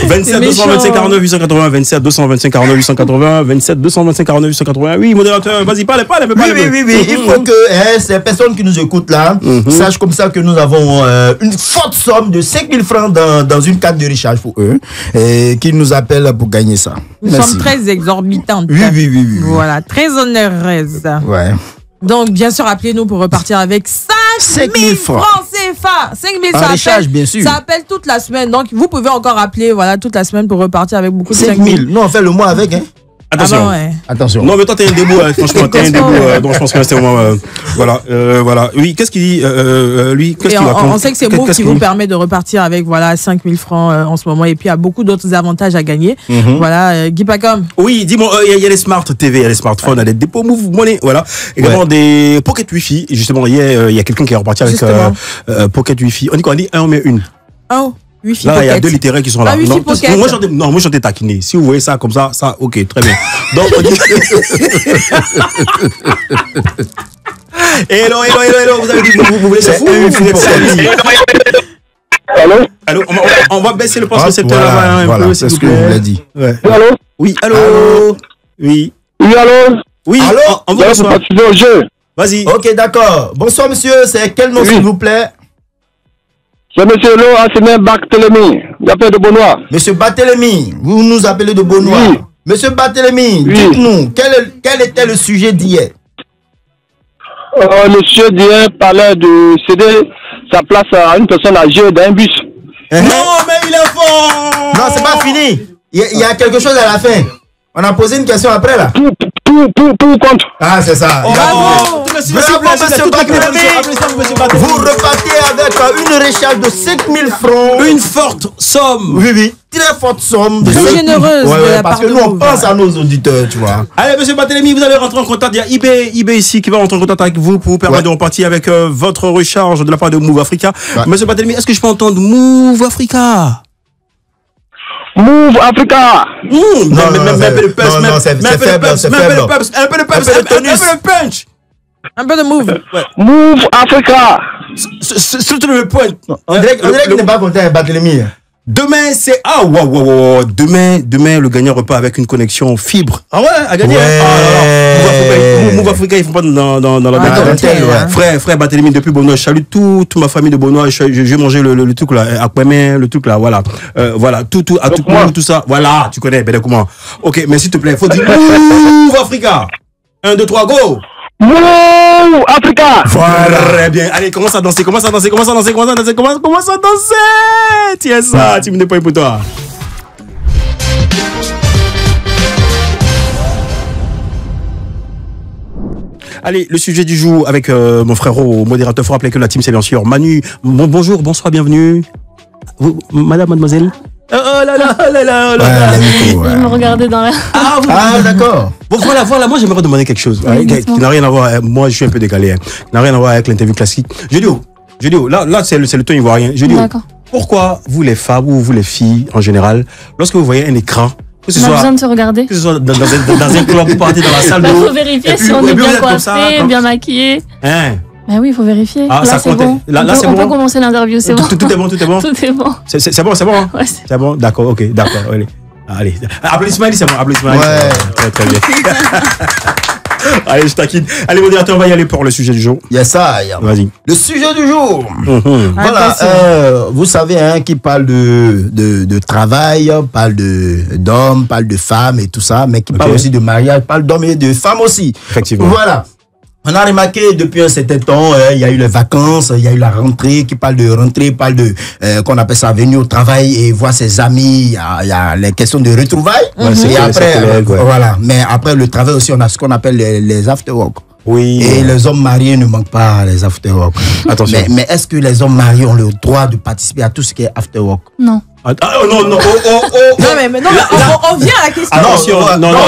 27 225 49 880, 27 225 49 880, 27 225 49 880. Oui, modérateur, vas-y, parle. Oui. Il faut que ces personnes qui nous écoutent là sachent comme ça que nous avons une forte somme de 5 000 francs dans une carte de recharge pour eux et qu'ils nous appellent pour gagner ça. Nous sommes très exorbitantes. Oui. Voilà, très onéreuses. Ouais. Donc, bien sûr, appelez-nous pour repartir avec 5 000 francs CFA. 5 000, ça recharge, bien sûr. Ça appelle toute la semaine. Donc, vous pouvez encore appeler toute la semaine pour repartir avec beaucoup de 5 000. Nous, on fait le mois avec, hein. Attention. Attention. Non, mais toi, t'es un débout, franchement, t'es un débout. Donc, je pense que c'est vraiment. Voilà. Oui, qu'est-ce qu'il dit, lui? Qu'est-ce qu'il raconte? On sait que c'est Move qui vous permet de repartir avec, 5 000 francs en ce moment. Et puis, il y a beaucoup d'autres avantages à gagner. Voilà, Guy Pacom. Oui, dis-moi, il y a les smart TV, il y a les smartphones, il y a des dépôts Move Money, voilà. Également des Pocket Wi-Fi. Justement, hier, il y a quelqu'un qui est reparti avec Pocket Wi-Fi. On dit quoi? On dit un, on met une. Oh. Wifi là, Pocket. Il y a deux littéraires qui sont là. Moi, j'en ai taquiné. Si vous voyez ça comme ça, ok, très bien. Donc, on dit... Hello, vous avez dit, vous voulez ça? Allô, on va baisser le poste récepteur là-bas un peu. C'est ce que je vous l'ai dit. Allô? Oui, allô? Oui. Oui, allô? Oui, on va participer au jeu. Vas-y. Ok, d'accord. Bonsoir, monsieur. C'est quel nom, s'il vous plaît? C'est monsieur Lo Assemen Barthélemy, j'appelle de Beaunois. Monsieur Barthélemy, vous nous appelez de Beaunois. Oui. Monsieur Barthélemy, dites-nous, quel était le sujet d'hier? Le sujet d'hier parlait de céder sa place à une personne âgée d'un bus. Non, mais il est fort. Non, c'est pas fini. Il y a quelque chose à la fin. On a posé une question après, là. Pour contre. Ah, c'est ça. Bravo, monsieur Barthélemy. Vous repartez avec une recharge de 5 000 francs. Une forte somme. Oui. Très forte somme. Très généreuse. Parce que nous, on pense à nos auditeurs, tu vois. Allez, monsieur Barthélemy, vous allez rentrer en contact. Il y a eBay ici qui va rentrer en contact avec vous pour vous permettre de repartir avec votre recharge de la part de Move Africa. Monsieur Barthélemy, est-ce que je peux entendre Move Africa? Move Africa. Non, c'est faible. Un peu de punch. Un peu de move. Move Africa. Surtout le point. On dirait qu'il n'est pas content avec Barthélemy. Demain, c'est... Ah, waouh. Demain, le gagnant repart avec une connexion fibre. Ah ouais, à gagner. Move Africa, ils font pas dans la Frère Barthélemy, depuis Bonois, je salue toute ma famille de Bonois. Je vais manger le truc là, Aquaman, le truc là, voilà. Voilà, tout ça. Voilà, tu connais, ben comment. Ok, mais s'il te plaît, faut dire Move Africa. 1, 2, 3, go. Move Africa. Voilà, très bien. Allez, commence à danser. Tiens ça, tu me n'es pas pour toi. Allez, le sujet du jour avec mon frérot modérateur. Faut rappeler que la team c'est bien sûr Manu. Bonjour, bonsoir, bienvenue. Vous, madame, mademoiselle. Oh là là. Je me regardais dans la... Ah, d'accord. Bon, voilà, moi j'aimerais demander quelque chose qui n'a rien à voir. Moi je suis un peu décalé, qui n'a rien à voir avec l'interview classique. Je dis, là c'est le ton ivoirien. Je dis, pourquoi vous les femmes ou vous les filles en général, lorsque vous voyez un écran, on a besoin de se regarder. Que ce soit dans un club, vous partez dans la salle d'eau. Il faut vérifier si on est bien coiffé, bien maquillé. Ben oui, il faut vérifier. Ah, là, c'est bon. Là, c'est bon. On peut commencer l'interview, c'est bon. Tout est bon. Tout est bon. C'est bon, hein? Ouais, c'est bon, d'accord, allez. Applaudissements, c'est bon, applaudissements. Ouais. Très bien. Allez, je taquine. Allez, modérateur, on va y aller pour le sujet du jour. Yes, vas-y. Le sujet du jour. Voilà, vous savez, qui parle de travail, parle d'hommes, parle de femmes et tout ça, mais qui parle aussi de mariage, parle d'hommes et de femmes aussi. Effectivement. Voilà. On a remarqué depuis un certain temps, il y a eu les vacances, il y a eu la rentrée, qui parle de rentrée, parle de, qu'on appelle ça, venir au travail et voir ses amis, il y a les questions de retrouvailles. Et après, voilà. Mais après le travail aussi, on a ce qu'on appelle les after-work. Oui. Et les hommes mariés ne manquent pas les after-work. Attention. Mais est-ce que les hommes mariés ont le droit de participer à tout ce qui est after-work? Non. Non. Non, mais on vient à la question. Attention, on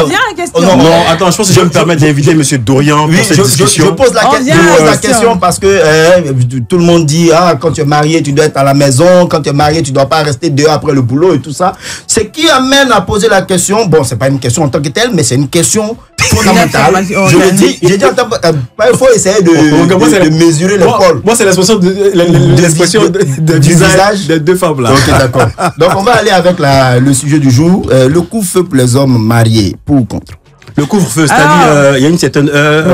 vient à la question. Non, attends, je pense que je vais me permettre d'inviter M. Dorian pour cette discussion. Je pose la question parce que tout le monde dit, quand tu es marié, tu dois être à la maison. Quand tu es marié, tu ne dois pas rester dehors après le boulot et tout ça. Ce qui amène à poser la question, bon, c'est pas une question en tant que telle, mais c'est une question fondamentale. Je le dis, j'ai dit, il faut essayer de mesurer les pôles. Moi, c'est l'expression de visage des deux femmes là. Ok, d'accord. Donc, on va aller avec le sujet du jour. Le couvre-feu pour les hommes mariés, pour ou contre? Le couvre-feu, c'est-à-dire, il y a une certaine heure.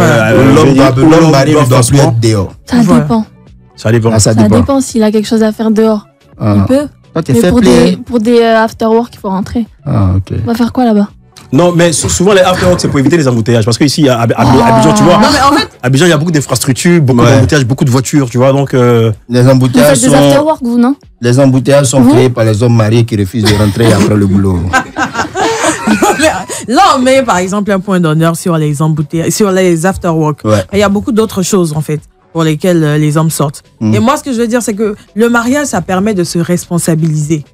L'homme marié ne doit plus être dehors. Ça dépend. Ça dépend s'il a quelque chose à faire dehors. Il peut. Mais pour des after-work, il faut rentrer. Ah, ok. On va faire quoi là-bas? Non, mais souvent les after-work, c'est pour éviter les embouteillages. Parce qu'ici, à Abidjan, tu vois, à Abidjan, il y a beaucoup d'infrastructures, beaucoup d'embouteillages, beaucoup de voitures, tu vois. Donc, les embouteillages vous faites des after-work, vous, non? Les embouteillages sont créés par les hommes mariés qui refusent de rentrer après le boulot. Là, on met par exemple un point d'honneur sur les embouteillages, sur les after-work. Il y a beaucoup d'autres choses, en fait, pour lesquelles les hommes sortent. Et moi, ce que je veux dire, c'est que le mariage, ça permet de se responsabiliser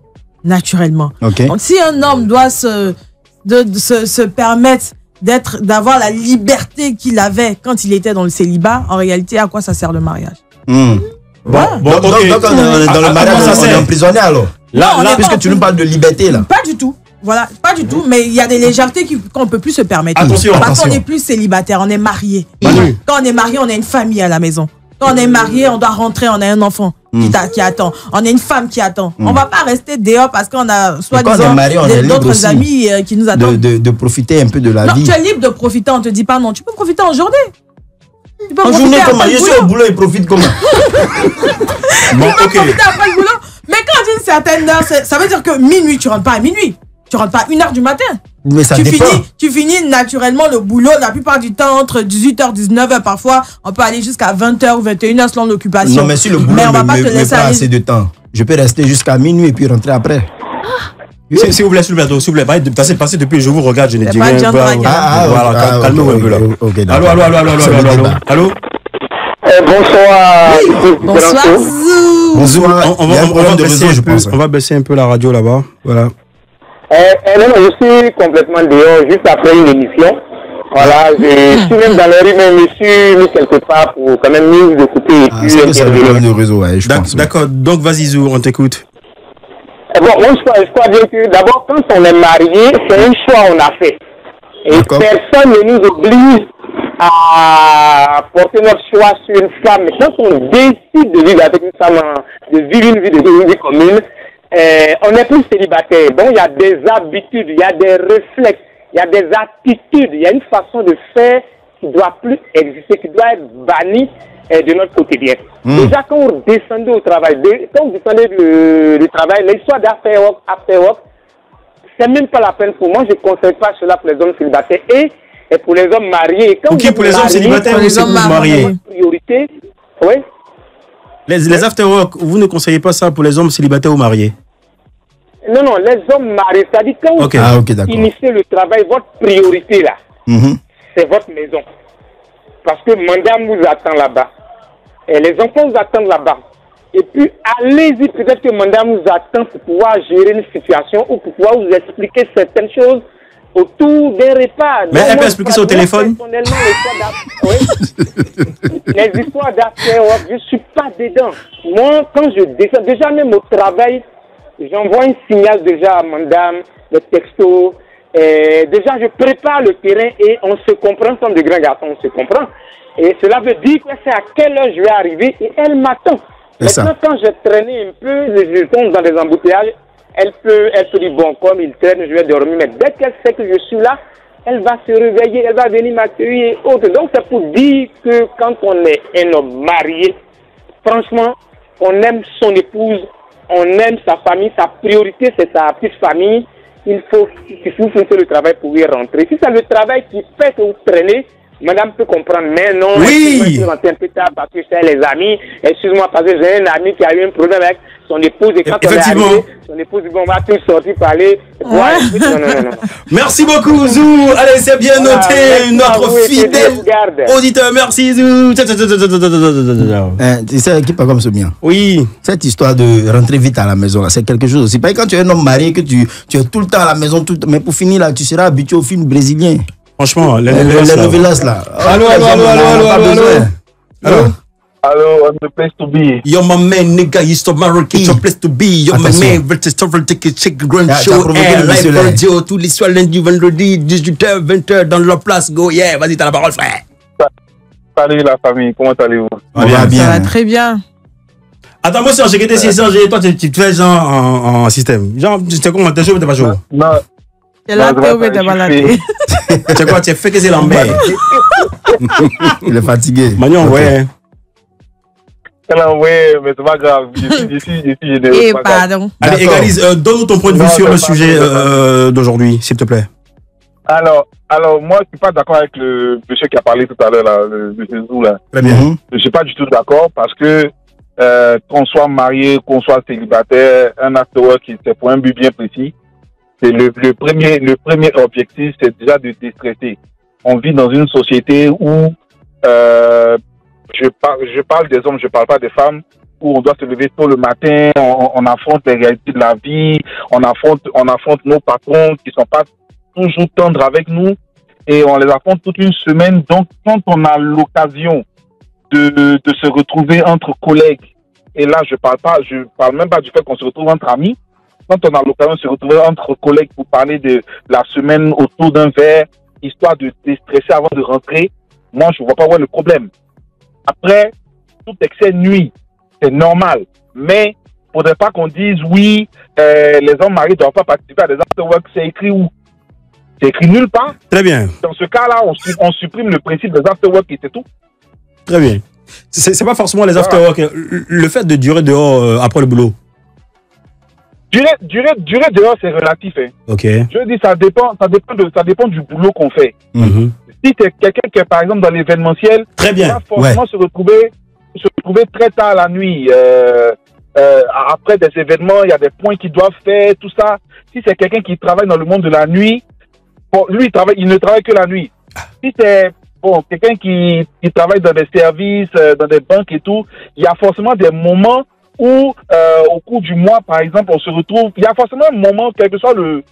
naturellement. Donc, si un homme doit se permettre d'avoir la liberté qu'il avait quand il était dans le célibat, en réalité, à quoi ça sert le mariage? Donc, dans le mariage, on est emprisonné alors? Là, puisque tu nous parles de liberté, là. Pas du tout. Voilà, pas du tout, mais il y a des légèretés qu'on ne peut plus se permettre. Parce qu'on n'est plus célibataire, on est marié. Quand on est marié, on a une famille à la maison. Quand on est marié, on doit rentrer, on a un enfant qui attend. On a une femme qui attend. On ne va pas rester dehors parce qu'on a soi-disant d'autres amis qui nous attendent. De profiter un peu de la vie. Tu es libre de profiter, on ne te dit pas non. Tu peux profiter en journée. En journée, comment? Je suis au boulot et profite comment? Tu peux profiter après le boulot. Mais quand tu dis une certaine heure, ça veut dire que minuit, tu ne rentres pas à minuit. Tu rentres pas à 1h du matin. Mais ça dépend. Tu finis naturellement le boulot la plupart du temps entre 18h, 19h. Parfois, on peut aller jusqu'à 20h ou 21h selon l'occupation. Non, mais si le boulot ne met pas assez de temps, je peux rester jusqu'à minuit et puis rentrer après. S'il vous plaît, passez depuis je vous regarde, je ne dis rien. Voilà, calmez-vous un peu là. Allô? Bonsoir. Bonsoir. On va baisser un peu la radio là-bas. Voilà. Non, je suis complètement dehors juste après une émission. Voilà, je suis même dans le rue, mais je me suis mis quelque part pour quand même mieux écouter et puis intervenir. D'accord, donc vas-y Zou, on t'écoute. Bon, moi je crois bien que d'abord quand on est marié, c'est un choix qu'on a fait. Et personne ne nous oblige à porter notre choix sur une femme. Mais quand on décide de vivre avec une femme, de vivre une vie commune, on n'est plus célibataire. Donc, il y a des habitudes, il y a des réflexes, il y a des attitudes, il y a une façon de faire qui ne doit plus exister, qui doit être bannie de notre quotidien. Déjà, quand vous descendez au travail, quand vous descendez du travail, l'histoire d'after work, c'est même pas la peine pour moi. Je ne conseille pas cela pour les hommes célibataires et pour les hommes mariés. Quand pour les hommes célibataires ou les hommes mariés? Priorité, oui. Les after work, vous ne conseillez pas ça pour les hommes célibataires ou mariés? Non, les hommes mariés, c'est-à-dire quand vous initiez le travail, votre priorité là, c'est votre maison. Parce que madame vous attend là-bas. Et les enfants vous attendent là-bas. Et puis, allez-y, peut-être que madame vous attend pour pouvoir gérer une situation ou pour pouvoir vous expliquer certaines choses autour d'un repas. Mais elle peut expliquer ça au téléphone? Les histoires d'after work, je ne suis pas dedans. Moi, quand je descends, déjà même au travail, j'envoie un signal déjà à madame, le texto. Déjà, je prépare le terrain et on se comprend, comme de grands garçons, on se comprend. Et cela veut dire que c'est à quelle heure je vais arriver et elle m'attend. Maintenant, quand je traînais un peu, je tombe dans des embouteillages, elle peut dire, bon, comme il traîne, je vais dormir. Mais dès qu'elle sait que je suis là, elle va se réveiller, elle va venir m'accueillir et autres. Donc, c'est pour dire que quand on est un homme marié, franchement, on aime son épouse, on aime sa famille, sa priorité, c'est sa petite famille. Il faut, si vous finissez le travail pour y rentrer. Si c'est le travail qui fait que vous traînez, madame peut comprendre, mais non, oui. Je suis rentré un peu tard parce que c'est les amis. Excuse-moi, parce que j'ai un ami qui a eu un problème avec son épouse et quand on est arrivé, son épouse dit, bon, on va tous sortir parler. Ouais. Non. Merci beaucoup, Zou. Allez, c'est bien noté. Notre fidèle auditeur. Merci, Zou. Tu sais, qui pas comme ce mien. Oui. Cette histoire de rentrer vite à la maison, là, c'est quelque chose aussi. Pas quand tu es un homme marié, que tu es tout le temps à la maison, mais pour finir, là, tu seras habitué au film brésilien. Franchement, les novelas là. Allô. Hello, I'm the place to be. You're my man, nigga. You stop my rocket. It's your place to be. You're my man. Check grand show. Live radio. Tous les soirs, lundi, vendredi, 18h, 20h, dans la place. Go, yeah. Vas-y, t'as la parole, frère. Salut la famille, comment allez-vous? Ça va très bien. Attends, moi, j'ai été CSG. Toi, tu fais genre en système. Genre, tu sais comment t'es chaud ou t'es pas chaud? Non. T'es là, t'es pas là. Tu sais quoi, tu as fait que c'est l'embête. Il est fatigué. Magnon, ouais. Ouais, mais c'est pas grave. Je suis généreux. Pardon. Allez, Égalise, donne-nous ton point de vue sur le sujet d'aujourd'hui, s'il te plaît. Alors, moi, je suis pas d'accord avec le monsieur qui a parlé tout à l'heure, là, le monsieur Zou, là. Très bien. Je suis pas du tout d'accord parce que qu'on soit marié, qu'on soit célibataire, un after work, c'est pour un but bien précis. C'est le premier objectif, c'est déjà de déstresser. On vit dans une société où je parle des hommes, je parle pas des femmes, où on doit se lever tôt le matin, on affronte les réalités de la vie, on affronte nos patrons qui sont pas toujours tendres avec nous et on les affronte toute une semaine. Donc, quand on a l'occasion de se retrouver entre collègues, et là, je parle même pas du fait qu'on se retrouve entre amis. Quand on a l'occasion de se retrouver entre collègues pour parler de la semaine autour d'un verre, histoire de déstresser avant de rentrer, moi, je vois pas où est le problème. Après, tout excès nuit, c'est normal. Mais faudrait pas qu'on dise oui, les hommes mariés ne doivent pas participer à des after-work. C'est écrit où? C'est écrit nulle part. Très bien. Dans ce cas-là, on supprime le principe des after-work et c'est tout. Très bien. C'est pas forcément les after-work. Le fait de durer dehors après le boulot. Durer dehors, c'est relatif. Hein. Ok. Je dis, ça dépend du boulot qu'on fait. Mm-hmm. Si tu es quelqu'un qui est, par exemple, dans l'événementiel, très bien. Il va forcément se retrouver très tard la nuit. Après des événements, il y a des points qu'ils doivent faire, tout ça. Si c'est quelqu'un qui travaille dans le monde de la nuit, bon, lui, il ne travaille que la nuit. Si c'est quelqu'un qui travaille dans des services, dans des banques et tout, il y a forcément des moments où, au cours du mois, par exemple, on se retrouve. Il y a forcément un moment, quel que soit le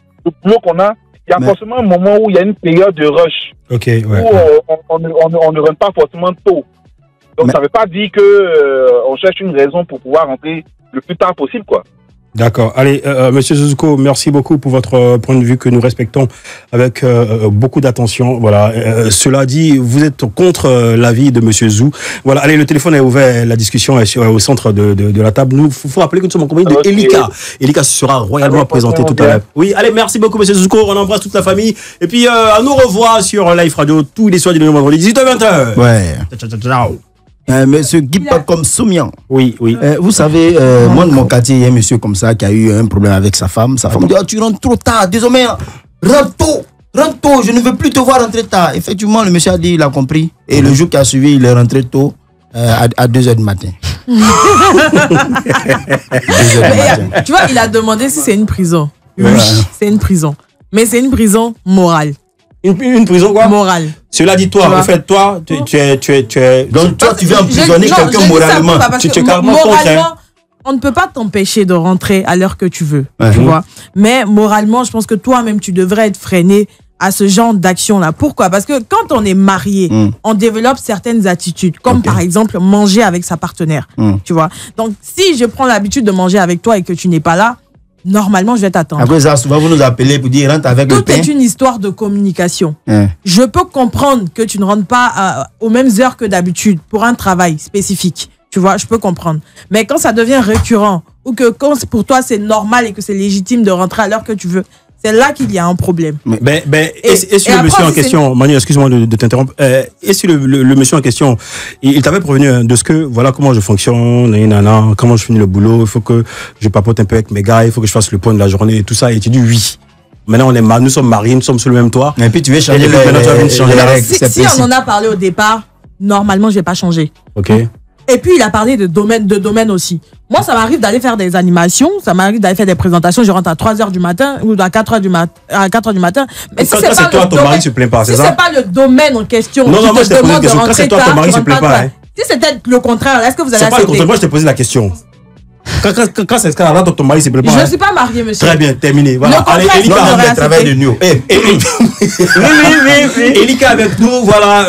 boulot qu'on a, il y a forcément un moment où il y a une période de rush. Okay, ouais. Où on ne rentre pas forcément tôt. Donc, ça ne veut pas dire qu'on cherche une raison pour pouvoir rentrer le plus tard possible, quoi. D'accord. Allez, Monsieur Suzuko, merci beaucoup pour votre point de vue que nous respectons avec beaucoup d'attention. Voilà. Cela dit, vous êtes contre l'avis de Monsieur Zou. Voilà. Allez, le téléphone est ouvert. La discussion est au centre de la table. Nous, faut rappeler que nous sommes en compagnie de Elika. Elika sera royalement présentée tout à l'heure. Oui. Allez, merci beaucoup, Monsieur Suzuko. On embrasse toute la famille. Et puis, à nous revoir sur Live Radio tous les soirs du vendredi 18h-20h. Ouais. Ciao. Monsieur Guy comme Soumian. Oui. Vous savez, moi de mon quartier, il y a un monsieur comme ça qui a eu un problème avec sa femme. Sa femme dit, tu rentres trop tard, désormais, rentre tôt, je ne veux plus te voir rentrer tard. Effectivement, le monsieur a dit, il a compris. Et le jour qui a suivi, il est rentré tôt, à 2h du matin. 2h du matin. Tu vois, il a demandé si c'est une prison. Oui, c'est une prison. Mais c'est une prison morale. Une prison quoi? Morale. Cela dit, toi, en fait, toi, tu es. Donc, toi, tu veux emprisonner quelqu'un moralement. Tu es carrément contre. On ne peut pas t'empêcher de rentrer à l'heure que tu veux. Tu vois. Mais moralement, je pense que toi-même, tu devrais être freiné à ce genre d'action-là. Pourquoi? Parce que quand on est marié, on développe certaines attitudes, comme par exemple manger avec sa partenaire. Tu vois. Donc, si je prends l'habitude de manger avec toi et que tu n'es pas là, normalement, je vais t'attendre. Après ça, souvent, vous nous appelez pour dire rentre avec le pain. Tout est une histoire de communication. Je peux comprendre que tu ne rentres pas aux mêmes heures que d'habitude pour un travail spécifique. Tu vois, je peux comprendre. Mais quand ça devient récurrent ou que quand pour toi, c'est normal et que c'est légitime de rentrer à l'heure que tu veux, c'est là qu'il y a un problème. Et sur le monsieur en question, Manu, excuse-moi de t'interrompre. Et sur le monsieur en question, il t'avait prévenu de ce que, voilà comment je fonctionne, comment je finis le boulot, il faut que je papote un peu avec mes gars, il faut que je fasse le point de la journée et tout ça. Et tu dis oui. Maintenant, nous sommes mariés, nous sommes sous le même toit. Et puis tu veux changer les règles. Si on en a parlé au départ, normalement, je vais pas changer. Ok. Et puis, il a parlé de domaine aussi. Moi, ça m'arrive d'aller faire des animations, ça m'arrive d'aller faire des présentations, je rentre à 3h du matin ou à 4h du matin. Mais si c'est toi, ton mari se plaint pas, c'est ça? Si c'est pas le domaine en question, non, moi, je t'ai posé la question. Quand c'est toi, ton mari se plaint pas. Si c'était le contraire, est-ce que vous allez accepter? C'est pas le contraire, moi, je t'ai posé la question. Quand c'est ce cas-là, ton mari se plaît pas. Je ne suis pas mariée, monsieur. Très bien, terminé. Voilà. Allez, Elika, on travail de nuit. Elika avec nous, voilà,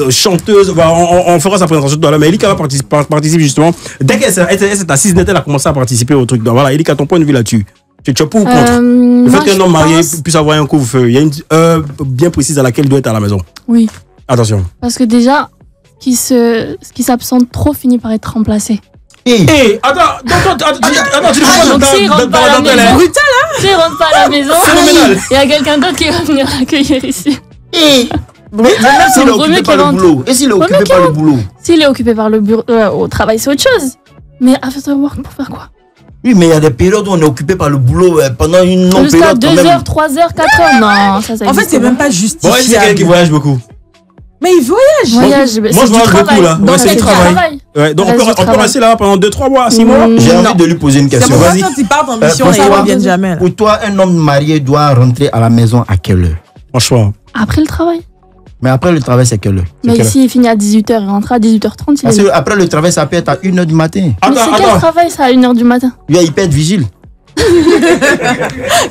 chanteuse. On fera sa présentation tout à l'heure, mais Elika va participer justement. Dès qu'elle s'est assise net, elle a commencé à participer au truc. Voilà, Elika, ton point de vue là-dessus. Tu es pour ou contre le fait qu'un homme marié puisse avoir un couvre-feu? Il y a une heure bien précise à laquelle il doit être à la maison. Oui. Attention. Parce que déjà, qui s'absente trop finit par être remplacé. Attends, tu rentre pas à la maison. Brutal, hein? Tu rentres pas à la maison. Il y a quelqu'un d'autre qui va venir l'accueillir ici. Mais s'il est occupé par le boulot. Et s'il est occupé par le boulot? S'il est occupé par le bureau, au travail, c'est autre chose. Mais after work, pour faire quoi? Oui, mais il y a des périodes où on est occupé par le boulot pendant une longue période. Jusqu'à 2 heures, 3 heures, 4 heures. Non, ça en fait, c'est même pas justifié. Ouais, c'est quelqu'un qui voyage beaucoup. Mais il voyage. Moi, je voyage beaucoup là. C'est du travail. Ouais, donc on peut rester là pendant 2-3 mois, 6 mois. J'ai envie de lui poser une question. C'est pour ça qu'ils partent en mission et ils ne reviennent jamais. Pour toi, un homme marié doit rentrer à la maison à quelle heure? Franchement. Après le travail. Mais après le travail, c'est quelle heure? Mais ici, il finit à 18h, il rentre à 18h30. Parce que après le travail, ça peut être à 1h du matin. Mais c'est quel travail ça à 1h du matin? Lui, il peut être vigile. Ça,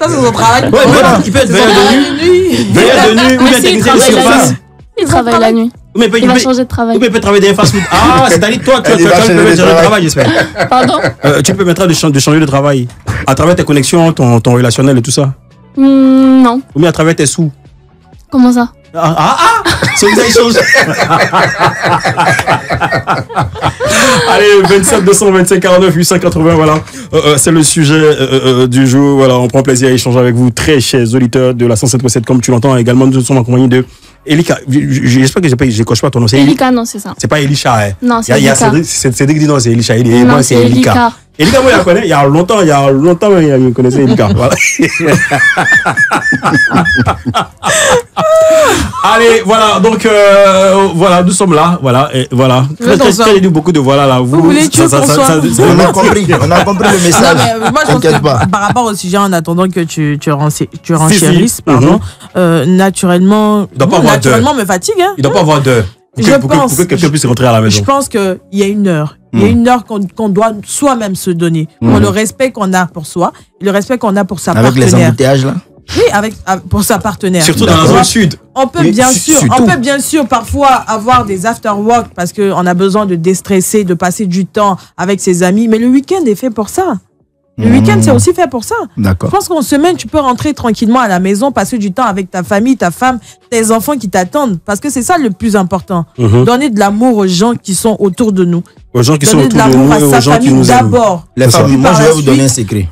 c'est son travail. Ouais, il peut être veilleur de nuit. Veilleur de nuit ou bien technicien de surface. Il travaille la nuit. Il va changer de travail. Ou bien il peut travailler dans un fast-food. Ah, c'est-à-dire toi, tu peux changer de travail, j'espère. Pardon? Tu peux permettre de changer de travail à travers tes connexions, ton relationnel et tout ça? Non. Ou bien à travers tes sous? Comment ça? C'est une échange. Allez, 27 225 49 880, voilà. C'est le sujet du jour. Voilà, on prend plaisir à échanger avec vous, très chers auditeurs de la 107.7, comme tu l'entends. Également, nous sommes en compagnie de Elika. J'espère que je coche pas ton nom. Elika, non, c'est ça. C'est pas Elisha, hein. Non, c'est Elika. Cédric dit non, c'est Elisha. Non, c'est Elika. Elika, moi, je la connais. Il y a longtemps, je connaissais Elika. Voilà. Allez, voilà. Donc, voilà, nous sommes là. Voilà. Et voilà. Très beaucoup de voilà là. Vous voulez que on a compris le message. Non, mais moi, je pense que par rapport au sujet, en attendant que tu renchérisses, pardon, naturellement, me fatigue. Hein. Il ne doit pas avoir d'heure. Pour que quelqu'un puisse rentrer à la maison. Je pense qu'il y a une heure. Il y a une heure qu'on doit soi-même se donner. Pour le respect qu'on a pour soi et le respect qu'on a pour sa partenaire. Avec les embouteillages là? Oui, pour sa partenaire. Surtout dans la zone sud. On peut bien sûr parfois avoir des after-work parce qu'on a besoin de déstresser, de passer du temps avec ses amis. Mais le week-end est fait pour ça. Le week-end, c'est aussi fait pour ça. D'accord. Je pense qu'en semaine, tu peux rentrer tranquillement à la maison, passer du temps avec ta famille, ta femme, tes enfants qui t'attendent. Parce que c'est ça le plus important. Donner de l'amour aux gens qui sont autour de nous. Aux gens qui sont autour de nous, aux gens qui nous aiment. D'abord. Les femmes, moi, je vais vous donner un secret.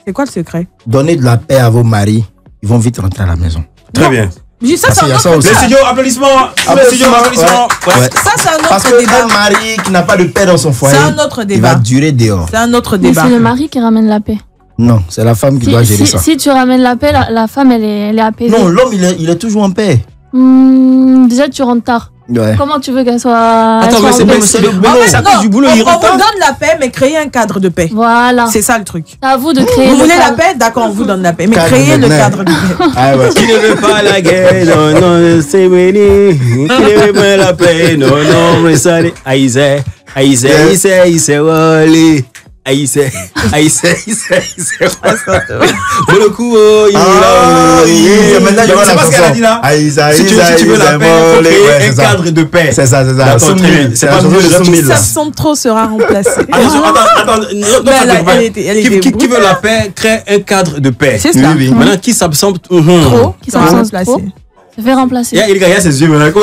C'est quoi le secret? Donnez de la paix à vos maris. Ils vont vite rentrer à la maison. Très bien. Ça, c'est un autre débat. Les studios, applaudissements. Ouais. Ça, c'est un autre débat. Parce qu'un mari qui n'a pas de paix dans son foyer, c'est un autre débat. Il va durer dehors. C'est un autre débat. Mais c'est le mari qui ramène la paix. Non, c'est la femme qui doit gérer ça. Si tu ramènes la paix, la femme, elle est apaisée. Non, l'homme, il est toujours en paix. Déjà, tu rentres tard. Ouais. Comment tu veux qu'elle soit... Attends, mais c'est le boulot. Ça cause du boulot, on vous donne la paix, mais créez un cadre de paix. Voilà. C'est ça le truc. C'est à vous de créer Vous voulez la paix? D'accord, on vous donne la paix. Mais créez le cadre de paix. Ah ouais. Qui ne veut pas la guerre? Non, non, c'est Winnie. Qui ne veut pas la paix? Non, non, mais ça l'est. Aïsé, Wally. Aïsé. Pour le coup, maintenant, je vois la chanson. Si tu veux la paix, il faut créer un cadre de paix. C'est ça. C'est pas mieux. Ça sent trop sera remplacé. Attends. Qui veut la paix, crée un cadre de paix. C'est ça. Maintenant, qui s'absente trop, qui s'absente trop. Se fait remplacer. Il y a ses yeux maintenant.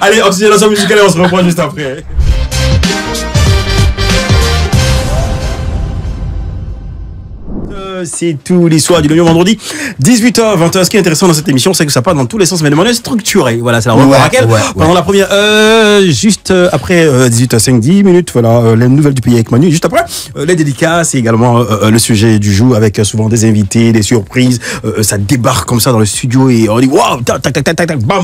Allez, oxygénation musicale et on se reprend juste après. C'est tous les soirs du lundi au vendredi, 18h, 20h. Ce qui est intéressant dans cette émission, c'est que ça part dans tous les sens, mais de manière structurée. Voilà, c'est la revoir à pendant la première, juste après 18h05, 10 minutes, voilà, les nouvelles du pays avec Manu. Juste après, les dédicaces et également le sujet du jour avec souvent des invités, des surprises. Ça débarque comme ça dans le studio et on dit waouh, tac, bam,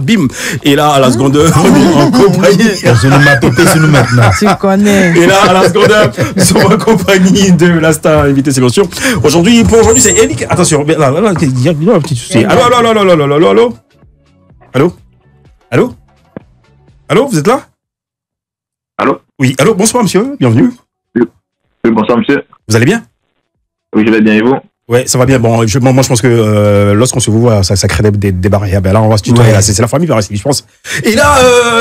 bim. Et là, à la seconde, on est en compagnie. Je ne m'attendais sur nous maintenant. Tu connais. Et là, à la seconde, nous sommes en compagnie de la star invitée, c'est bien sûr. Aujourd'hui, c'est Elika. Attention, là, il y a un petit souci. Allô, vous êtes là? Allô? Oui, allô, bonsoir monsieur, bienvenue. Oui, bonsoir monsieur. Vous allez bien? Oui, je vais bien et vous? Ouais, ça va bien. Bon, moi je pense que lorsqu'on se voit, ça crée des barrières. Ben là, on va se tutoyer, là, c'est la famille par ici, je pense. Et là,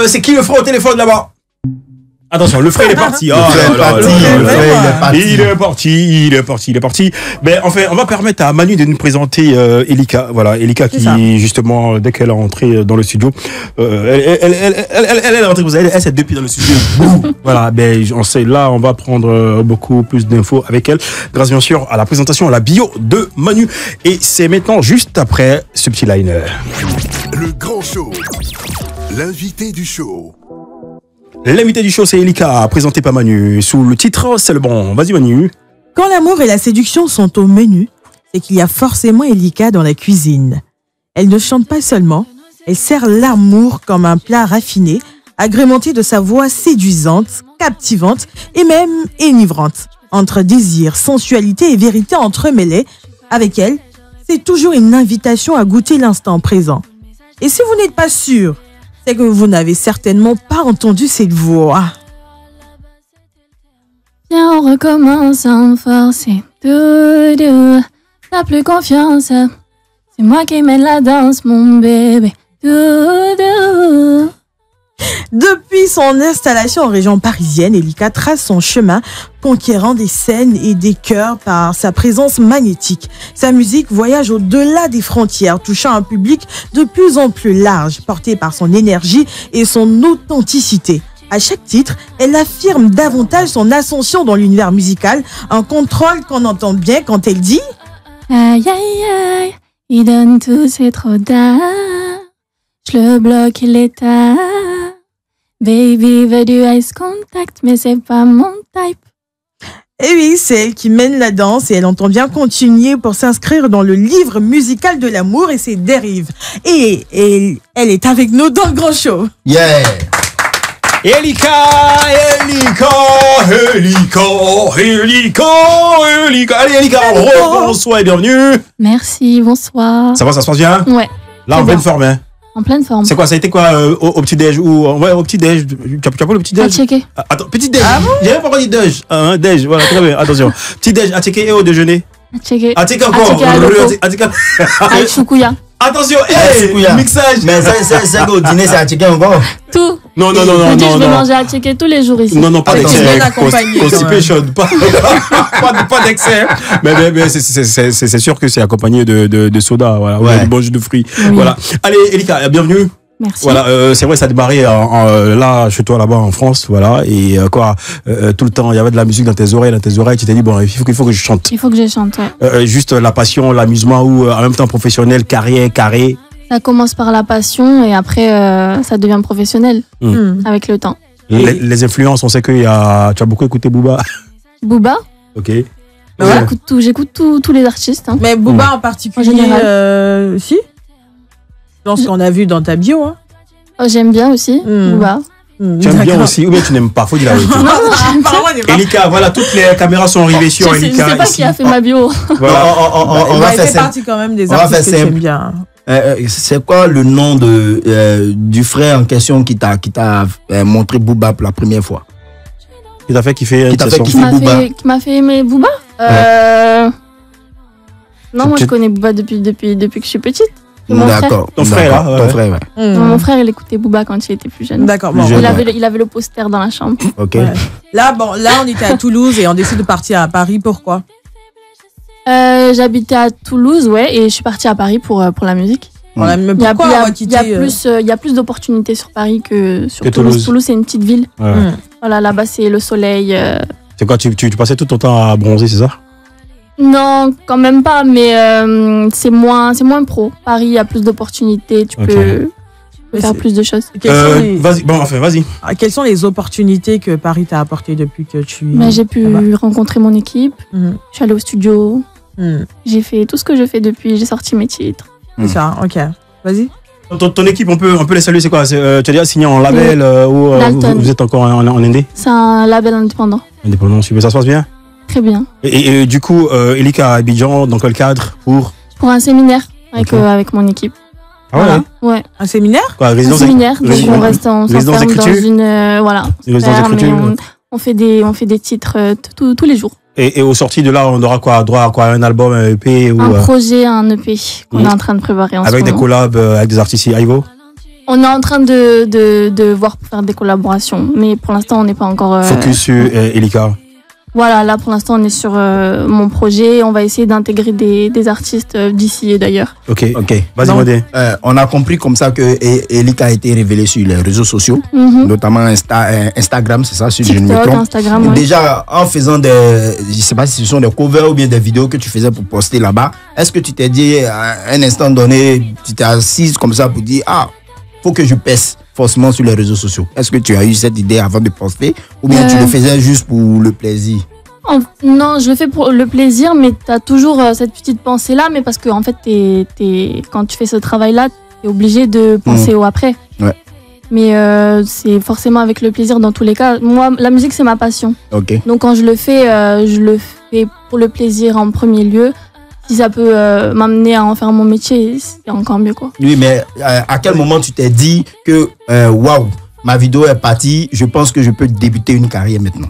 c'est qui le frère au téléphone là-bas? Attention, le frère il est parti. Il est parti. Ben enfin, on va permettre à Manu de nous présenter Elika. Voilà, Elika qui justement dès qu'elle est entrée dans le studio, elle est rentrée. Elle s'est depuis dans le studio. Voilà, ben on sait là, on va prendre beaucoup plus d'infos avec elle, grâce bien sûr à la présentation, à la bio de Manu. Et c'est maintenant juste après ce petit liner. Le grand show, l'invité du show. L'invité du show, c'est Elika, présenté par Manu, sous le titre C'est le bon. Vas-y Manu. Quand l'amour et la séduction sont au menu, c'est qu'il y a forcément Elika dans la cuisine. Elle ne chante pas seulement, elle sert l'amour comme un plat raffiné, agrémenté de sa voix séduisante, captivante et même énivrante. Entre désir, sensualité et vérité entremêlées, avec elle, c'est toujours une invitation à goûter l'instant présent. Et si vous n'êtes pas sûr, c'est que vous n'avez certainement pas entendu cette voix. Viens, on recommence sans forcer. Doudou, t'as plus confiance. C'est moi qui mène la danse, mon bébé. Doudou. Depuis son installation en région parisienne, Elika trace son chemin, conquérant des scènes et des cœurs par sa présence magnétique. Sa musique voyage au-delà des frontières, touchant un public de plus en plus large, porté par son énergie et son authenticité. À chaque titre, elle affirme davantage son ascension dans l'univers musical, un contrôle qu'on entend bien quand elle dit « Aïe, aïe, aïe, il donne tout, c'est trop tard. Je le bloque, il est tard. Baby veut du ice contact, mais c'est pas mon type. » Et oui, c'est elle qui mène la danse et elle entend bien continuer pour s'inscrire dans le livre musical de l'amour et ses dérives. Et elle est avec nous dans le grand show. Yeah! Elika. Allez Elika, bonsoir et bienvenue. Merci, bonsoir. Ça va, ça se passe bien? Ouais. Là, en pleine forme, hein? En pleine forme. C'est quoi, ça a été quoi au petit-déj ou ouais, au petit-déj? Tu as pas le petit-déj? À checker. Attends, petit-déj. J'ai même pas encore dit déj. Déj, voilà, très bien, attention. Petit-déj à checker et au déjeuner? À checker. À checker encore. Avec choukouya. Attention, mixage. Mais c'est au dîner, c'est à checker encore. Tout. Non. Je vais manger à checker tous les jours ici. Non, pas d'excès. Constipation, pas d'excès. Mais c'est sûr que c'est accompagné de soda, voilà, de bon jus de fruits. Oui. Voilà. Allez, Elika, bienvenue. Merci. Voilà, c'est vrai, ça a démarré là, chez toi, là-bas, en France, voilà. Et tout le temps, il y avait de la musique dans tes oreilles. Tu t'es dit, bon, il faut que je chante. Il faut que je chante, ouais. Juste la passion, l'amusement ou en même temps professionnel, carré. Ça commence par la passion et après, ça devient professionnel avec le temps. Les influences, on sait que tu as beaucoup écouté Booba. Booba? Ok. Ouais. J'écoute tous les artistes. Hein. Mais Booba en particulier, en général. Si? Je pense qu'on a vu dans ta bio. Hein. Oh, j'aime bien aussi, Booba. Tu aimes bien aussi, ou bien tu n'aimes pas, faut dire la vérité. Elika, voilà, toutes les caméras sont arrivées sur Elika. Je sais pas qui a fait ma bio. Voilà. On va faire partie quand même des artistes que j'aime bien. C'est quoi le nom du frère en question qui t'a montré Booba pour la première fois? Qui t'a fait kiffer Booba? Qui m'a fait aimer Booba? Non, moi je connais Booba depuis que je suis petite. D'accord. Ton frère, là? Ton frère, ouais. Mon frère, il écoutait Booba quand il était plus jeune. D'accord. Bon, il avait le poster dans la chambre. Ok. Ouais. Là, on était à Toulouse et on décide de partir à Paris. Pourquoi? J'habitais à Toulouse, ouais, et je suis partie à Paris pour la musique. Voilà, mais pourquoi il y a plus d'opportunités sur Paris que sur Toulouse. Toulouse, c'est une petite ville. Ouais. Voilà, là-bas, c'est le soleil. C'est quoi, tu passais tout ton temps à bronzer, c'est ça? Non, quand même pas, mais c'est moins pro. Paris, il y a plus d'opportunités, tu peux faire plus de choses. Vas-y. Quelles sont les opportunités que Paris t'a apportées depuis que tu... J'ai pu rencontrer mon équipe, je suis allée au studio, j'ai fait tout ce que je fais depuis, j'ai sorti mes titres. C'est ça, ok. Vas-y. Ton équipe, on peut les saluer, c'est quoi? Tu as déjà signé en label ou vous êtes encore en indé? C'est un label indépendant. Indépendant, super, ça se passe bien? Très bien. Et du coup, Elika à Abidjan, dans quel cadre? Pour un séminaire avec mon équipe. Ah ouais? Voilà. Ouais. Un séminaire? Quoi, un séminaire, donc on reste s'enferme dans une... voilà. On fait des titres tous les jours. Et au sorti de là, on aura droit à quoi? Un album, un EP ou... Un projet, un EP qu'on est en train de préparer en ce moment. Avec des collabs avec des artistes Ivo? On est en train de voir pour faire des collaborations, mais pour l'instant, on n'est pas encore... Focus sur Elika. Voilà, là pour l'instant on est sur mon projet. On va essayer d'intégrer des artistes d'ici et d'ailleurs. Ok. Vas-y, Modé. On a compris comme ça que Elika a été révélée sur les réseaux sociaux, notamment Instagram, c'est ça, sur TikTok, Instagram. Ouais. Déjà en faisant je sais pas si ce sont des covers ou bien des vidéos que tu faisais pour poster là-bas, est-ce que tu t'es dit à un instant donné, tu t'es assise comme ça pour dire faut que je pèse forcément sur les réseaux sociaux? Est-ce que tu as eu cette idée avant de poster ou bien tu le faisais juste pour le plaisir? Non, je le fais pour le plaisir, mais tu as toujours cette petite pensée-là, mais parce que en fait, quand tu fais ce travail-là, tu es obligé de penser au après. Ouais. Mais c'est forcément avec le plaisir dans tous les cas. Moi, la musique, c'est ma passion. Okay. Donc quand je le fais pour le plaisir en premier lieu. Si ça peut m'amener à en faire mon métier, c'est encore mieux, quoi. Oui, mais à quel moment tu t'es dit que waouh, ma vidéo est partie, je pense que je peux débuter une carrière maintenant?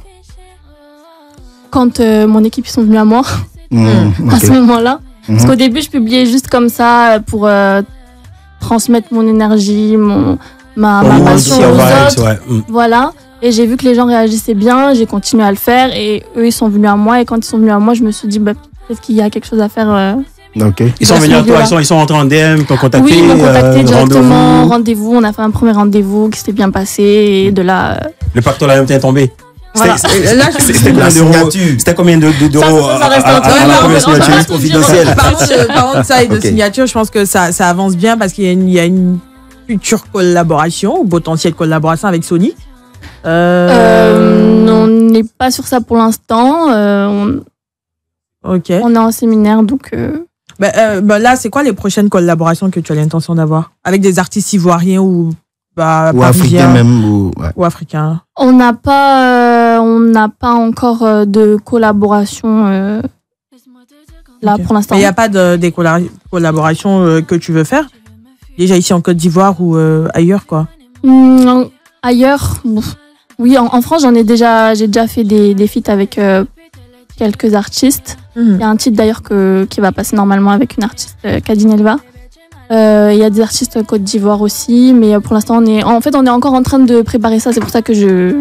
Quand mon équipe ils sont venus à moi, à ce moment-là. Parce qu'au début, je publiais juste comme ça pour transmettre mon énergie, ma passion aux autres. Voilà. Et j'ai vu que les gens réagissaient bien, j'ai continué à le faire et eux, ils sont venus à moi. Et quand ils sont venus à moi, je me suis dit, peut-être qu'il y a quelque chose à faire. Ils sont venus à toi, ils sont rentrés en DM, t'ont contacté? Oui, ils m'ont contacté directement, rendez-vous. On a fait un premier rendez-vous qui s'était bien passé et de là... Le pactole a même est tombé. Voilà. C'était combien d'euros ça reste à la première signature confidentielle? Par contre, ça et de signature, je pense que ça avance bien parce qu'il y a une future collaboration ou potentielle collaboration avec Sony. On n'est pas sur ça pour l'instant. Ok. On est en séminaire, donc... là, c'est quoi les prochaines collaborations que tu as l'intention d'avoir? Avec des artistes ivoiriens ou africains même ou africains? On n'a pas encore de collaboration là pour l'instant. Mais il n'y a pas des collaborations que tu veux faire? Déjà ici en Côte d'Ivoire ou ailleurs, quoi? Ailleurs, oui, en France, j'ai déjà fait des feats avec quelques artistes. Il y a un titre d'ailleurs qui va passer normalement avec une artiste, Kadine Elva. Il y a des artistes Côte d'Ivoire aussi, mais pour l'instant, on est encore en train de préparer ça. C'est pour ça que je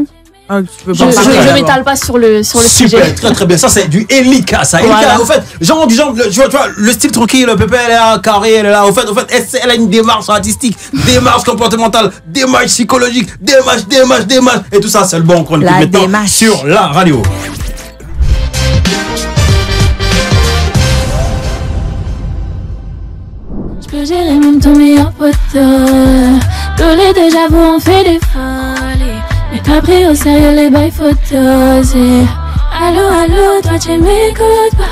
m'étale pas sur le sujet. Super, très très bien. Ça, c'est du Elika, ça. Elika, voilà. Au fait, tu vois, le style tranquille, le pépé, elle est là, carré, elle est là. Au fait, elle a une démarche artistique, démarche comportementale, démarche psychologique, démarche. Et tout ça, c'est le bon qu'on écoute maintenant sur la radio. Je peux gérer même ton meilleur pote. Tous les déjà vu, on fait des folies. Mais t'as pris au sérieux les bails photos. Allô, toi tu m'écoutes pas.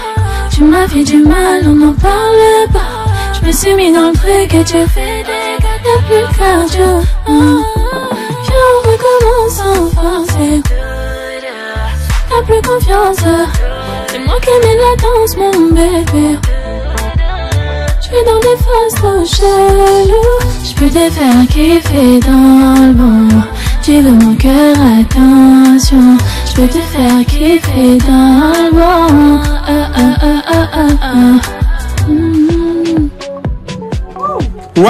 Tu m'as fait du mal, on n'en parle pas. Je me suis mis dans le truc et tu fais des gars, t'as plus le cardio. Viens, on recommence sans forcer. T'as plus confiance. C'est moi qui mène la danse, mon bébé. Je suis dans des phases trop cheloues. Je peux te faire kiffer dans le bon. Tu veux mon cœur, attention. Je peux te faire kiffer dans le bon. Ouais.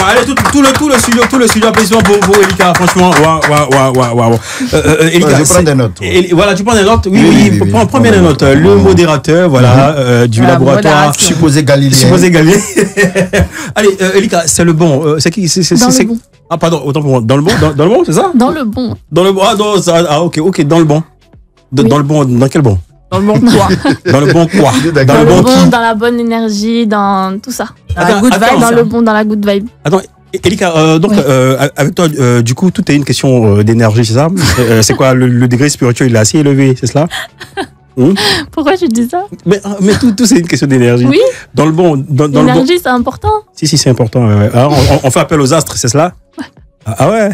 Allez, tout le studio, applaudissements pour Elika, franchement. Waouh. Elika, je prends des notes. Voilà, tu prends des notes. Oui. Prends bien des notes. Le modérateur, voilà, du laboratoire. Supposé Galilée. Allez, Elika, c'est le bon. C'est qui? C'est bon. Ah, pardon, autant pour moi. Dans le bon, c'est ça? Dans le bon. Ok, dans le bon. Dans le bon, dans quel bon? Dans le bon quoi? Dans le bon quoi? Dans le bon, dans la bonne énergie, dans tout ça. Dans la good vibe. Attends, Elika, donc avec toi, du coup, tout est une question d'énergie, c'est ça? C'est quoi, le degré spirituel, il est assez élevé, c'est cela? Pourquoi tu dis ça? Mais tout c'est une question d'énergie. Oui. Dans le bon. L'énergie, c'est important. Si, c'est important. Ouais. Alors, on fait appel aux astres, c'est cela? Ouais. Ah ouais.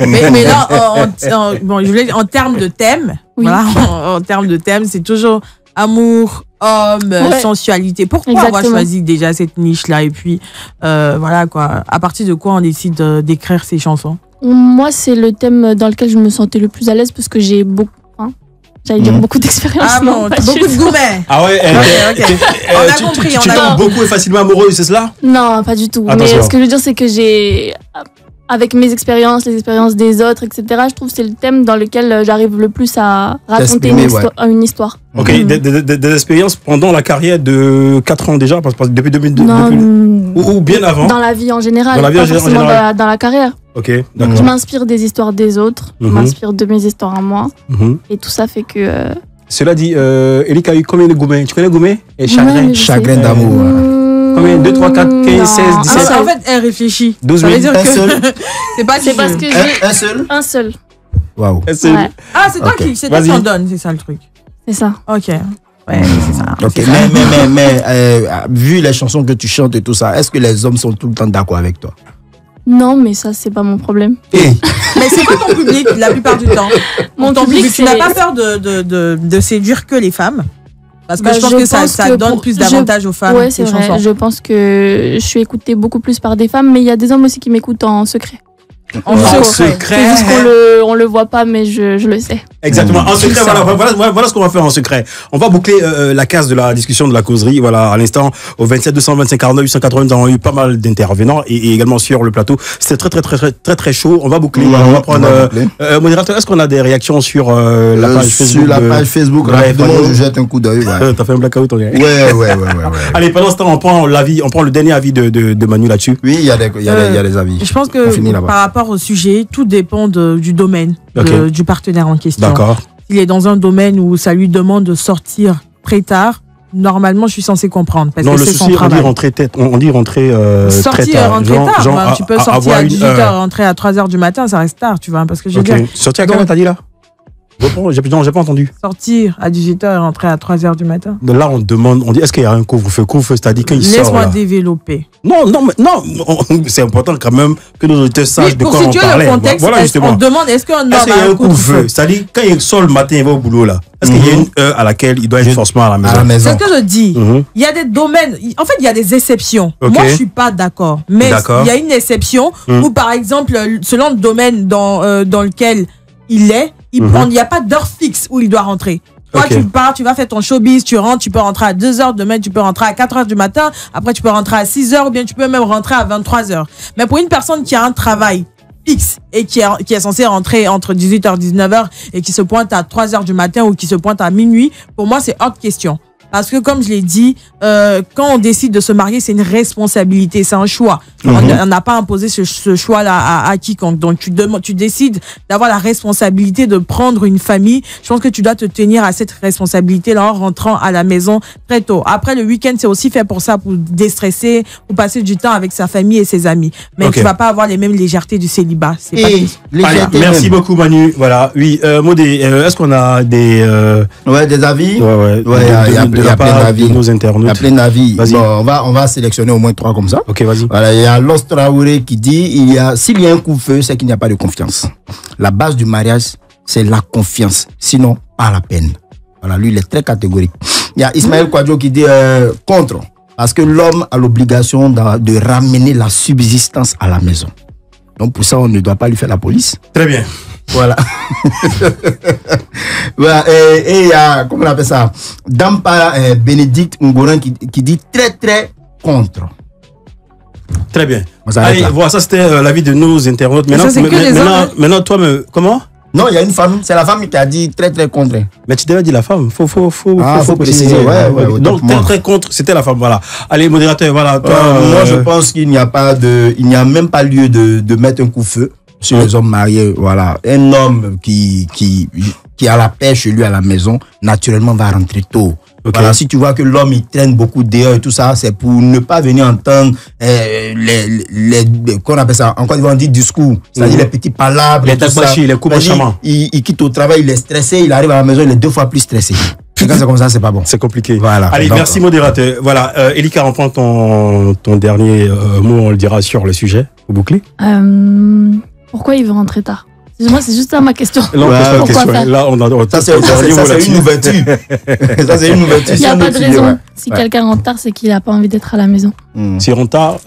mais là, en termes de thème, oui. Voilà, en termes de thème, c'est toujours amour, homme, sensualité. Pourquoi avoir choisi déjà cette niche-là? Et puis, voilà quoi. À partir de quoi on décide d'écrire ces chansons? Moi, c'est le thème dans lequel je me sentais le plus à l'aise parce que j'ai beaucoup. J'allais dire beaucoup d'expérience. Ah bon, beaucoup de gourmets. Ah ouais, on a compris. Tu tombes beaucoup et facilement amoureuse, c'est cela? Non, pas du tout. Attention. Mais ce que je veux dire, c'est que j'ai, avec mes expériences, les expériences des autres, etc., je trouve que c'est le thème dans lequel j'arrive le plus à raconter une histoire. Ok, des expériences pendant la carrière de 4 ans déjà, parce que depuis 2002 ou bien avant? Dans la vie en général, pas forcément dans la carrière. Ok, d'accord. Je m'inspire des histoires des autres, je m'inspire de mes histoires à moi, et tout ça fait que... Cela dit, Elika a eu combien de gourmets? Tu connais gourmet? Et chagrin d'amour. Combien? 2, 3, 4, 15, 16, 17? En fait, elle réfléchit. 12 000. Ça veut dire que seul. c'est parce que j'ai... Un seul. Waouh. Ouais. Ah, c'est toi qui t'en donne, c'est ça le truc. C'est ça. Ok. Ouais, c'est ça. Ok, mais vu les chansons que tu chantes et tout ça, est-ce que les hommes sont tout le temps d'accord avec toi? Non, mais ça, c'est pas mon problème. Mais c'est pas ton public la plupart du temps. Mon public, tu n'as pas peur de séduire que les femmes? Parce que je pense que ça donne plus d'avantages aux femmes. Ouais, c'est vrai. Chansons. Je pense que je suis écoutée beaucoup plus par des femmes, mais il y a des hommes aussi qui m'écoutent en secret. En secret. C'est juste qu'on le voit pas, mais je le sais. Exactement. En secret, voilà ce qu'on va faire en secret. On va boucler la case de la discussion de la causerie. Voilà, à l'instant, au 27 225 49 880, nous avons eu pas mal d'intervenants et également sur le plateau. C'était très chaud. On va boucler. On va prendre. Modérateur, est-ce qu'on a des réactions sur la page Facebook? Sur la page Facebook, rapidement, je jette un coup d'œil. T'as fait un blackout, on est. Ouais. Allez, pendant ce temps, on prend le dernier avis de Manu là-dessus. Oui, il y a des avis. Je pense que par rapport au sujet, tout dépend du domaine du partenaire en question. D'accord. S'il est dans un domaine où ça lui demande de sortir très tard, normalement, je suis censé comprendre. Parce que c'est son travail. On dit rentrer sortir, très tard. Rentrer tard. Tu peux sortir à 18h, rentrer à 3h du matin, ça reste tard, tu vois. Parce que je veux dire. Sortir à quelle heure t'as dit là? J'ai pas entendu. Sortir à 18h et rentrer à 3h du matin. Là, on dit, est-ce qu'il y a un couvre-feu? Couvre-feu, c'est-à-dire qu'il sort. Laisse-moi développer. Non, c'est important quand même que nos auditeurs sachent de quoi on parlait. Pour situer le contexte, on demande, est-ce qu'un homme a un couvre-feu? C'est-à-dire, quand il sort le matin, il va au boulot là. Est-ce qu'il y a une heure à laquelle il doit être forcément à la maison? C'est ce que je dis. Il y a des domaines, en fait, il y a des exceptions. Moi, je suis pas d'accord. Mais il y a une exception où, par exemple, selon le domaine dans lequel il est, il n'y a pas d'heure fixe où il doit rentrer. Toi, tu pars, tu vas faire ton showbiz, tu rentres, tu peux rentrer à 2h, demain, tu peux rentrer à 4h du matin, après, tu peux rentrer à 6h, ou bien tu peux même rentrer à 23h. Mais pour une personne qui a un travail fixe et qui est censé rentrer entre 18h et 19h et qui se pointe à 3h du matin ou qui se pointe à minuit, pour moi, c'est hors de question. Parce que, comme je l'ai dit, quand on décide de se marier, c'est une responsabilité, c'est un choix. On n'a pas imposé ce choix-là à quiconque. Donc, tu décides d'avoir la responsabilité de prendre une famille. Je pense que tu dois te tenir à cette responsabilité-là en rentrant à la maison très tôt. Après, le week-end, c'est aussi fait pour ça, pour déstresser, pour passer du temps avec sa famille et ses amis. Mais tu vas pas avoir les mêmes légèretés du célibat. C'est pas Allez, merci beaucoup, Manu. Voilà, oui. Modé, est-ce qu'on a des... des avis? Ouais, il y a plein d'avis. Nos internautes. Il y a plein d'avis. Bon, on va sélectionner au moins 3 comme ça. Ok, vas-y. Voilà, il y a Los Traoré qui dit s'il y a un coup de feu, c'est qu'il n'y a pas de confiance. La base du mariage, c'est la confiance. Sinon, pas la peine. Voilà, lui, il est très catégorique. Il y a Ismaël Kwadjo qui dit contre. Parce que l'homme a l'obligation de ramener la subsistance à la maison. Donc, pour ça, on ne doit pas lui faire la police. Très bien. Voilà. Voilà. Et il y a, comment on appelle ça, Dampa Bénédicte Ngoran qui dit très, très contre. Très bien. Allez, voilà, ça c'était l'avis de nos internautes. Maintenant, toi, comment? Non, il y a une femme, c'est la femme qui a dit très, très contre. Mais tu devais dire la femme. Faut préciser. Ouais, donc, très contre, c'était la femme. Voilà. Allez, modérateur, voilà. Moi, je pense qu'il n'y a même pas lieu de mettre un coup de feu sur les hommes mariés. Voilà. Un homme qui a la paix chez lui à la maison, naturellement, va rentrer tôt. Voilà, si tu vois que l'homme il traîne beaucoup dehors et tout ça, c'est pour ne pas venir entendre qu'on appelle ça, en Côte d'Ivoire on dit discours, c'est-à-dire les petits palabres, les tapachi, les coups chamans. Il quitte au travail, il est stressé, il arrive à la maison, il est 2 fois plus stressé. Et quand c'est comme ça, c'est pas bon. C'est compliqué. Voilà. Allez, donc, merci modérateur. Voilà, Elika, reprends ton dernier mot, on le dira sur le sujet, au bouclé. Pourquoi il veut rentrer tard? Moi, c'est juste ça ma question. Non, question. Là, ça, c'est une ouverture. Ça, c'est une ouverture. Il n'y a pas de raison. Si quelqu'un rentre tard, c'est qu'il n'a pas envie d'être à la maison. S'il rentre tard,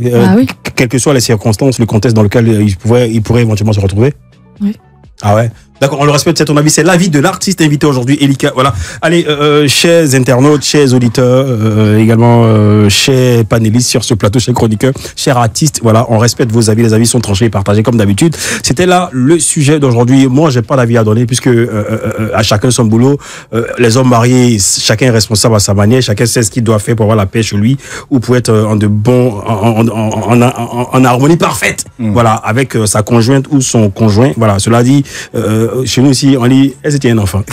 quelles que soient les circonstances, le contexte dans lequel il pourrait éventuellement se retrouver. Oui. Ah ouais. D'accord, on le respecte, c'est ton avis. C'est l'avis de l'artiste invité aujourd'hui, Elika. Voilà. Allez, chers internautes, chers auditeurs, également chers panélistes sur ce plateau, chers chroniqueurs, chers artistes, voilà, on respecte vos avis. Les avis sont tranchés et partagés comme d'habitude. C'était là le sujet d'aujourd'hui. Moi, j'ai pas d'avis à donner puisque à chacun son boulot. Les hommes mariés, chacun est responsable à sa manière. Chacun sait ce qu'il doit faire pour avoir la paix chez lui ou pour être en harmonie parfaite. Voilà, avec sa conjointe ou son conjoint. Voilà. Cela dit. Chez nous aussi, on lit, elle c'était un enfant.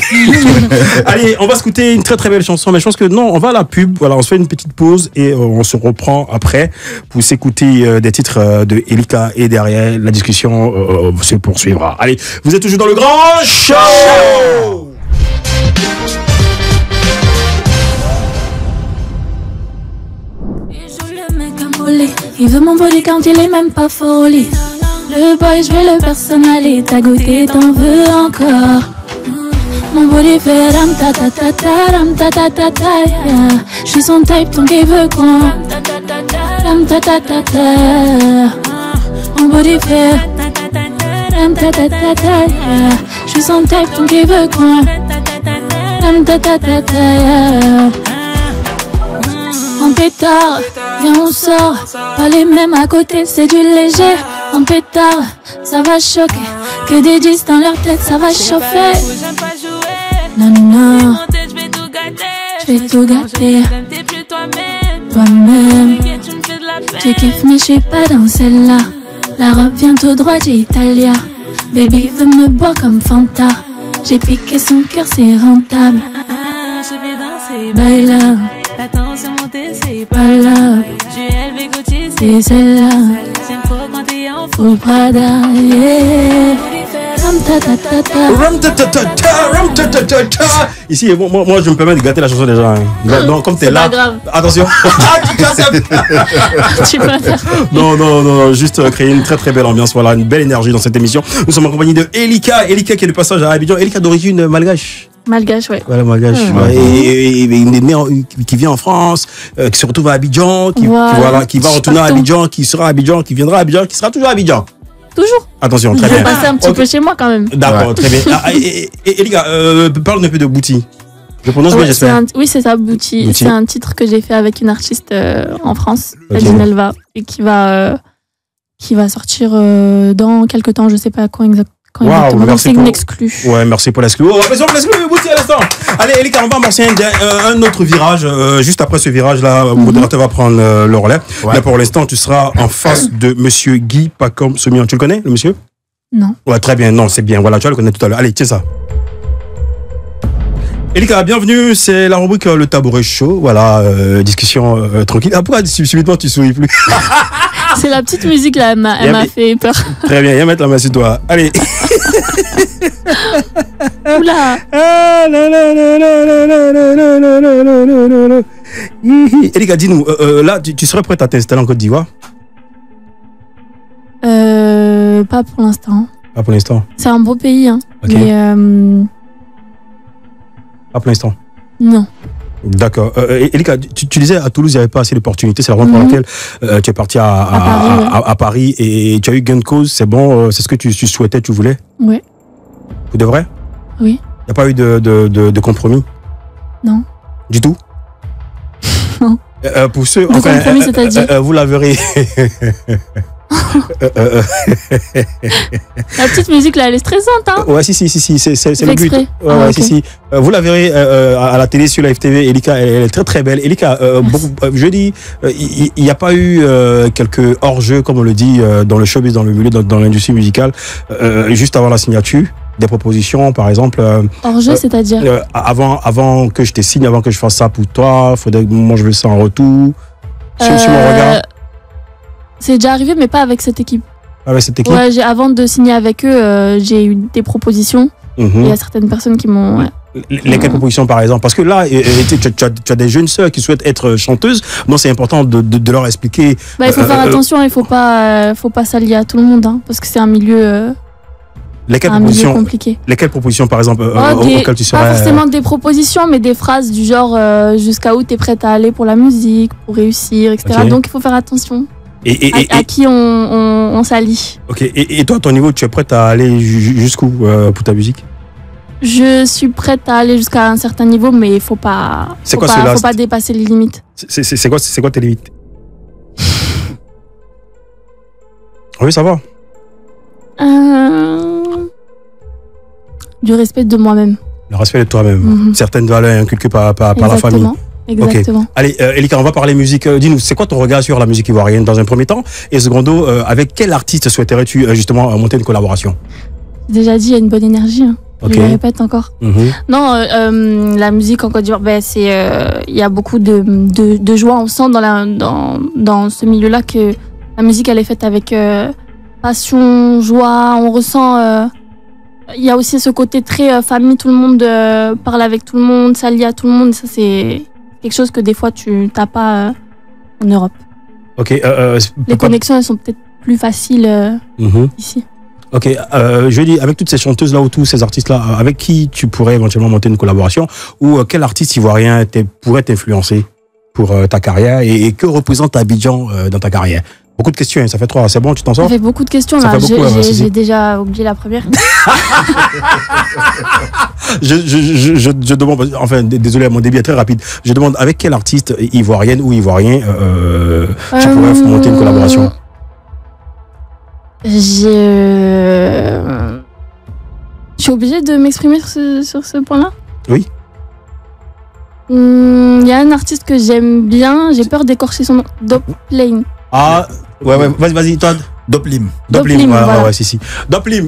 Allez, on va se écouter une très très belle chanson, mais je pense que non, on va à la pub. Voilà, on se fait une petite pause et on se reprend après pour s'écouter des titres de Elika et derrière la discussion se poursuivra. Allez, vous êtes toujours dans le grand show. Il veut mon body quand il est même pas folie. Le boy, je vais le personnaliser. T'as goûté, t'en veux encore. Mon body fait ram ta ta ta ta, ram ta ta ta ta, yeah. J'suis son type, ton gay veut quoi? Ram ta ta ta ta. Mon body fait ram ta ta ta ta, yeah. J'suis son type, ton gay veut quoi? Ram ta ta ta ta, yeah. En pétard, viens on sort. Pas les mêmes à côté, c'est du léger. En pétard, ça va choquer. Que des 10 dans leur tête, ça va chauffer. Non, non, je vais tout gâter. Toi-même, tu kiffes mais je suis pas dans celle-là. La robe vient tout droit d'Italia. Baby veut me boire comme Fanta. J'ai piqué son cœur, c'est rentable. Je vais danser, baila. La tension montée, c'est pas là. Tu es élevé Gauthier, c'est celle-là. J'aime trop quand t'es en full Prada, yeah. Ram ta ta ta ta. Ram ta ta ta ta, ram ta ta ta ta. Ici, moi, je me permets de gâter la chanson des gens. Donc, comme t'es là, attention. Tu peux faire. Non, juste créer une très très belle ambiance, voilà, une belle énergie dans cette émission. Nous sommes en compagnie de Elika. Elika qui est le passage à Abidjan. Elika d'origine malgache. Malgache, ouais. Voilà, malgache. Et qui vient en France, qui se retrouve à Abidjan, qui va retourner à Abidjan, qui sera à Abidjan, qui viendra à Abidjan, qui sera toujours à Abidjan. Toujours. Attention, très bien. Je vais passer un petit peu chez moi quand même. D'accord, très bien. Et les gars, parle un peu de Bouti. Je prononce bien, j'espère. Oui, c'est ça, Bouti. C'est un titre que j'ai fait avec une artiste en France, Melva, et qui va sortir dans quelques temps, je sais pas quand exactement. Donc c'est une exclue. Ouais, merci pour l'exclu. Oh, attention pour l'exclu, Bouti à l'instant. Allez, Elika, on va amorcer un autre virage. Juste après ce virage-là, le modérateur va prendre le relais. Ouais. Là, pour l'instant, tu seras en face de monsieur Guy Pacom Somian. Tu le connais, le monsieur? Non. Ouais, très bien. Non, c'est bien. Voilà, tu vas le connaître tout à l'heure. Allez, tiens ça. Elika, bienvenue. C'est la rubrique Le Tabouret Chaud. Voilà, discussion tranquille. Ah, pourquoi subitement tu souris plus? C'est la petite musique là, elle m'a fait peur. Très bien, viens mettre la main sur toi. Allez. Oula. Elika, dis-nous, là, tu serais prête à t'installer en Côte d'Ivoire? Pas pour l'instant. Pas pour l'instant. C'est un beau pays, hein. Okay. Mais pas pour l'instant. Non. D'accord. Elika, tu disais à Toulouse, il n'y avait pas assez d'opportunités. C'est la raison pour laquelle tu es partie à Paris et tu as eu gain de cause. C'est bon, c'est ce que tu souhaitais, tu voulais? Oui. Vous de vrai? Oui. Il n'y a pas eu de compromis? Non. Du tout? Non. Pour ceux, enfin, compromis, c'est-à-dire vous la verrez. La petite musique là, elle est stressante, hein? Ouais, si, c'est le but. Ouais, okay. Si. Vous la verrez à la télé sur la FTV. Elika, elle est très très belle. Elika, je dis, il n'y a pas eu quelques hors-jeux, comme on le dit, dans le showbiz, dans le milieu, dans l'industrie musicale, juste avant la signature, des propositions, par exemple. Hors-jeu, c'est-à-dire avant que je te signe, avant que je fasse ça pour toi, faudrait que moi je veux ça en retour. Sur mon regard. C'est déjà arrivé, mais pas avec cette équipe. Avec cette équipe? Ouais, avant de signer avec eux, j'ai eu des propositions. Il y a certaines personnes qui m'ont... Ouais. Lesquelles propositions, par exemple? Parce que là, tu as des jeunes sœurs qui souhaitent être chanteuses, donc c'est important de leur expliquer... Il faut faire attention, il ne faut pas s'allier à tout le monde, hein, parce que c'est un milieu... milieu compliqué. Lesquelles propositions, par exemple, auxquelles tu serais... Pas forcément des propositions, mais des phrases du genre jusqu'à où tu es prête à aller pour la musique, pour réussir, etc. Okay. Donc il faut faire attention. À qui on s'allie. Ok, et toi, à ton niveau, tu es prête à aller jusqu'où pour ta musique? Je suis prête à aller jusqu'à un certain niveau, mais il faut pas dépasser les limites. C'est quoi tes limites? Oui, ça va. Du respect de moi-même. Le respect de toi-même. Certaines valeurs inculquées par la famille. Exactement. Okay. Allez, Elika, on va parler musique. Dis-nous, c'est quoi ton regard sur la musique ivoirienne dans un premier temps? Et secondo, avec quel artiste souhaiterais-tu justement monter une collaboration? J'ai déjà dit, il y a une bonne énergie. Hein. Okay. Je le répète encore. Non, la musique en Côte d'Ivoire, il y a beaucoup de joie. On sent dans ce milieu-là que la musique, elle est faite avec passion, joie. On ressent... Il y a aussi ce côté très famille, tout le monde parle avec tout le monde, s'allie à tout le monde. Ça, c'est quelque chose que des fois, tu n'as pas en Europe. Ok. Les connexions, elles sont peut-être plus faciles ici. Ok. Je dis, avec toutes ces chanteuses-là ou tous ces artistes-là, avec qui tu pourrais éventuellement monter une collaboration, ou quel artiste ivoirien pourrait t'influencer pour ta carrière, et que représente Abidjan dans ta carrière? Beaucoup de questions, hein, ça fait 3, c'est bon, tu t'en sors? Ça fait beaucoup de questions, là. J'ai déjà oublié la première. je demande, enfin, désolé, mon débit est très rapide. Je demande, avec quel artiste ivoirienne ou ivoirien tu pourrais monter une collaboration? Je suis obligée de m'exprimer sur ce point-là? Oui. Il y a un artiste que j'aime bien, j'ai peur d'écorcher son nom, Doplane. Ah, ouais, vas-y, toi. Doplim, voilà. Ouais, si. Doplim,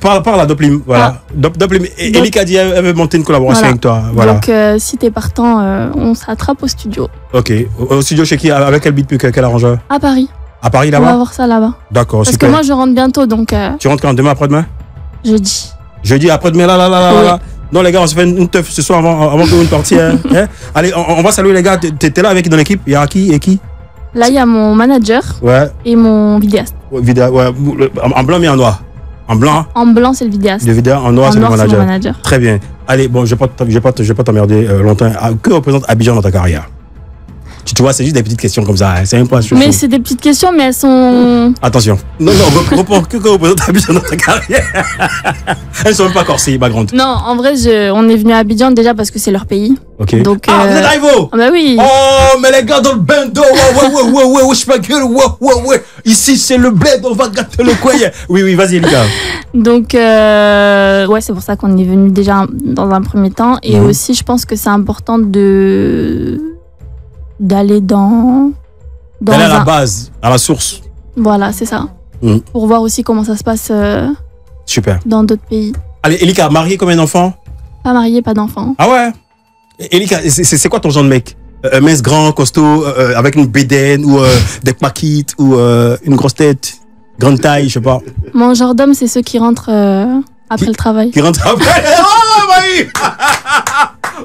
parle à Doplim, voilà. Doplim, Elika dit elle veut monter une collaboration avec toi, voilà. Donc, si t'es partant, on s'attrape au studio. Ok, au studio chez qui? Avec quel beat, quel arrangeur? À Paris. À Paris, là-bas? On va voir ça là-bas. D'accord, super. Parce que moi, je rentre bientôt, donc... Tu rentres quand? Demain, après-demain? Jeudi, après-demain, là. Non, les gars, on se fait une teuf ce soir avant que vous ne partiez. Hein? Allez, on va saluer les gars. T'es là avec dans l'équipe? Il y a qui et qui? Là, il y a mon manager et mon vidéaste. En blanc, mais en noir? En blanc? En blanc, c'est le vidéaste. Le vidéaste, en noir, c'est le manager. Très bien. Allez, bon, je vais pas t'emmerder longtemps. Que représente Abidjan dans ta carrière? Tu vois, c'est juste des petites questions comme ça. C'est même pas chaud. Mais c'est des petites questions, mais elles sont... Attention. Non, reprends que quand représente Abidjan dans ta carrière. Elles sont même pas corsées, ma grande. Non, en vrai, on est venu à Abidjan déjà parce que c'est leur pays. Ok. Donc, vous êtes Ivo? Ah bah oui. Oh, mais les gars dans le bando, ouais, je pas gueule, ouais. Ici, c'est le bled, on va gâter le coin. Oui, vas-y, Elika. Donc, ouais, c'est pour ça qu'on est venu déjà dans un premier temps. Et aussi, je pense que c'est important d'aller dans d'aller à la base, à la source. Voilà, c'est ça. Pour voir aussi comment ça se passe super dans d'autres pays. Allez, Elika, marié, combien d'enfants? Pas marié, pas d'enfants. Ah ouais? Elika, c'est quoi ton genre de mec? Mince, grand, costaud, avec une bédaine ou des paquites ou une grosse tête, grande taille, je sais pas. Mon genre d'homme, c'est ceux qui rentrent après le travail. Qui rentrent après? Oh, Maï!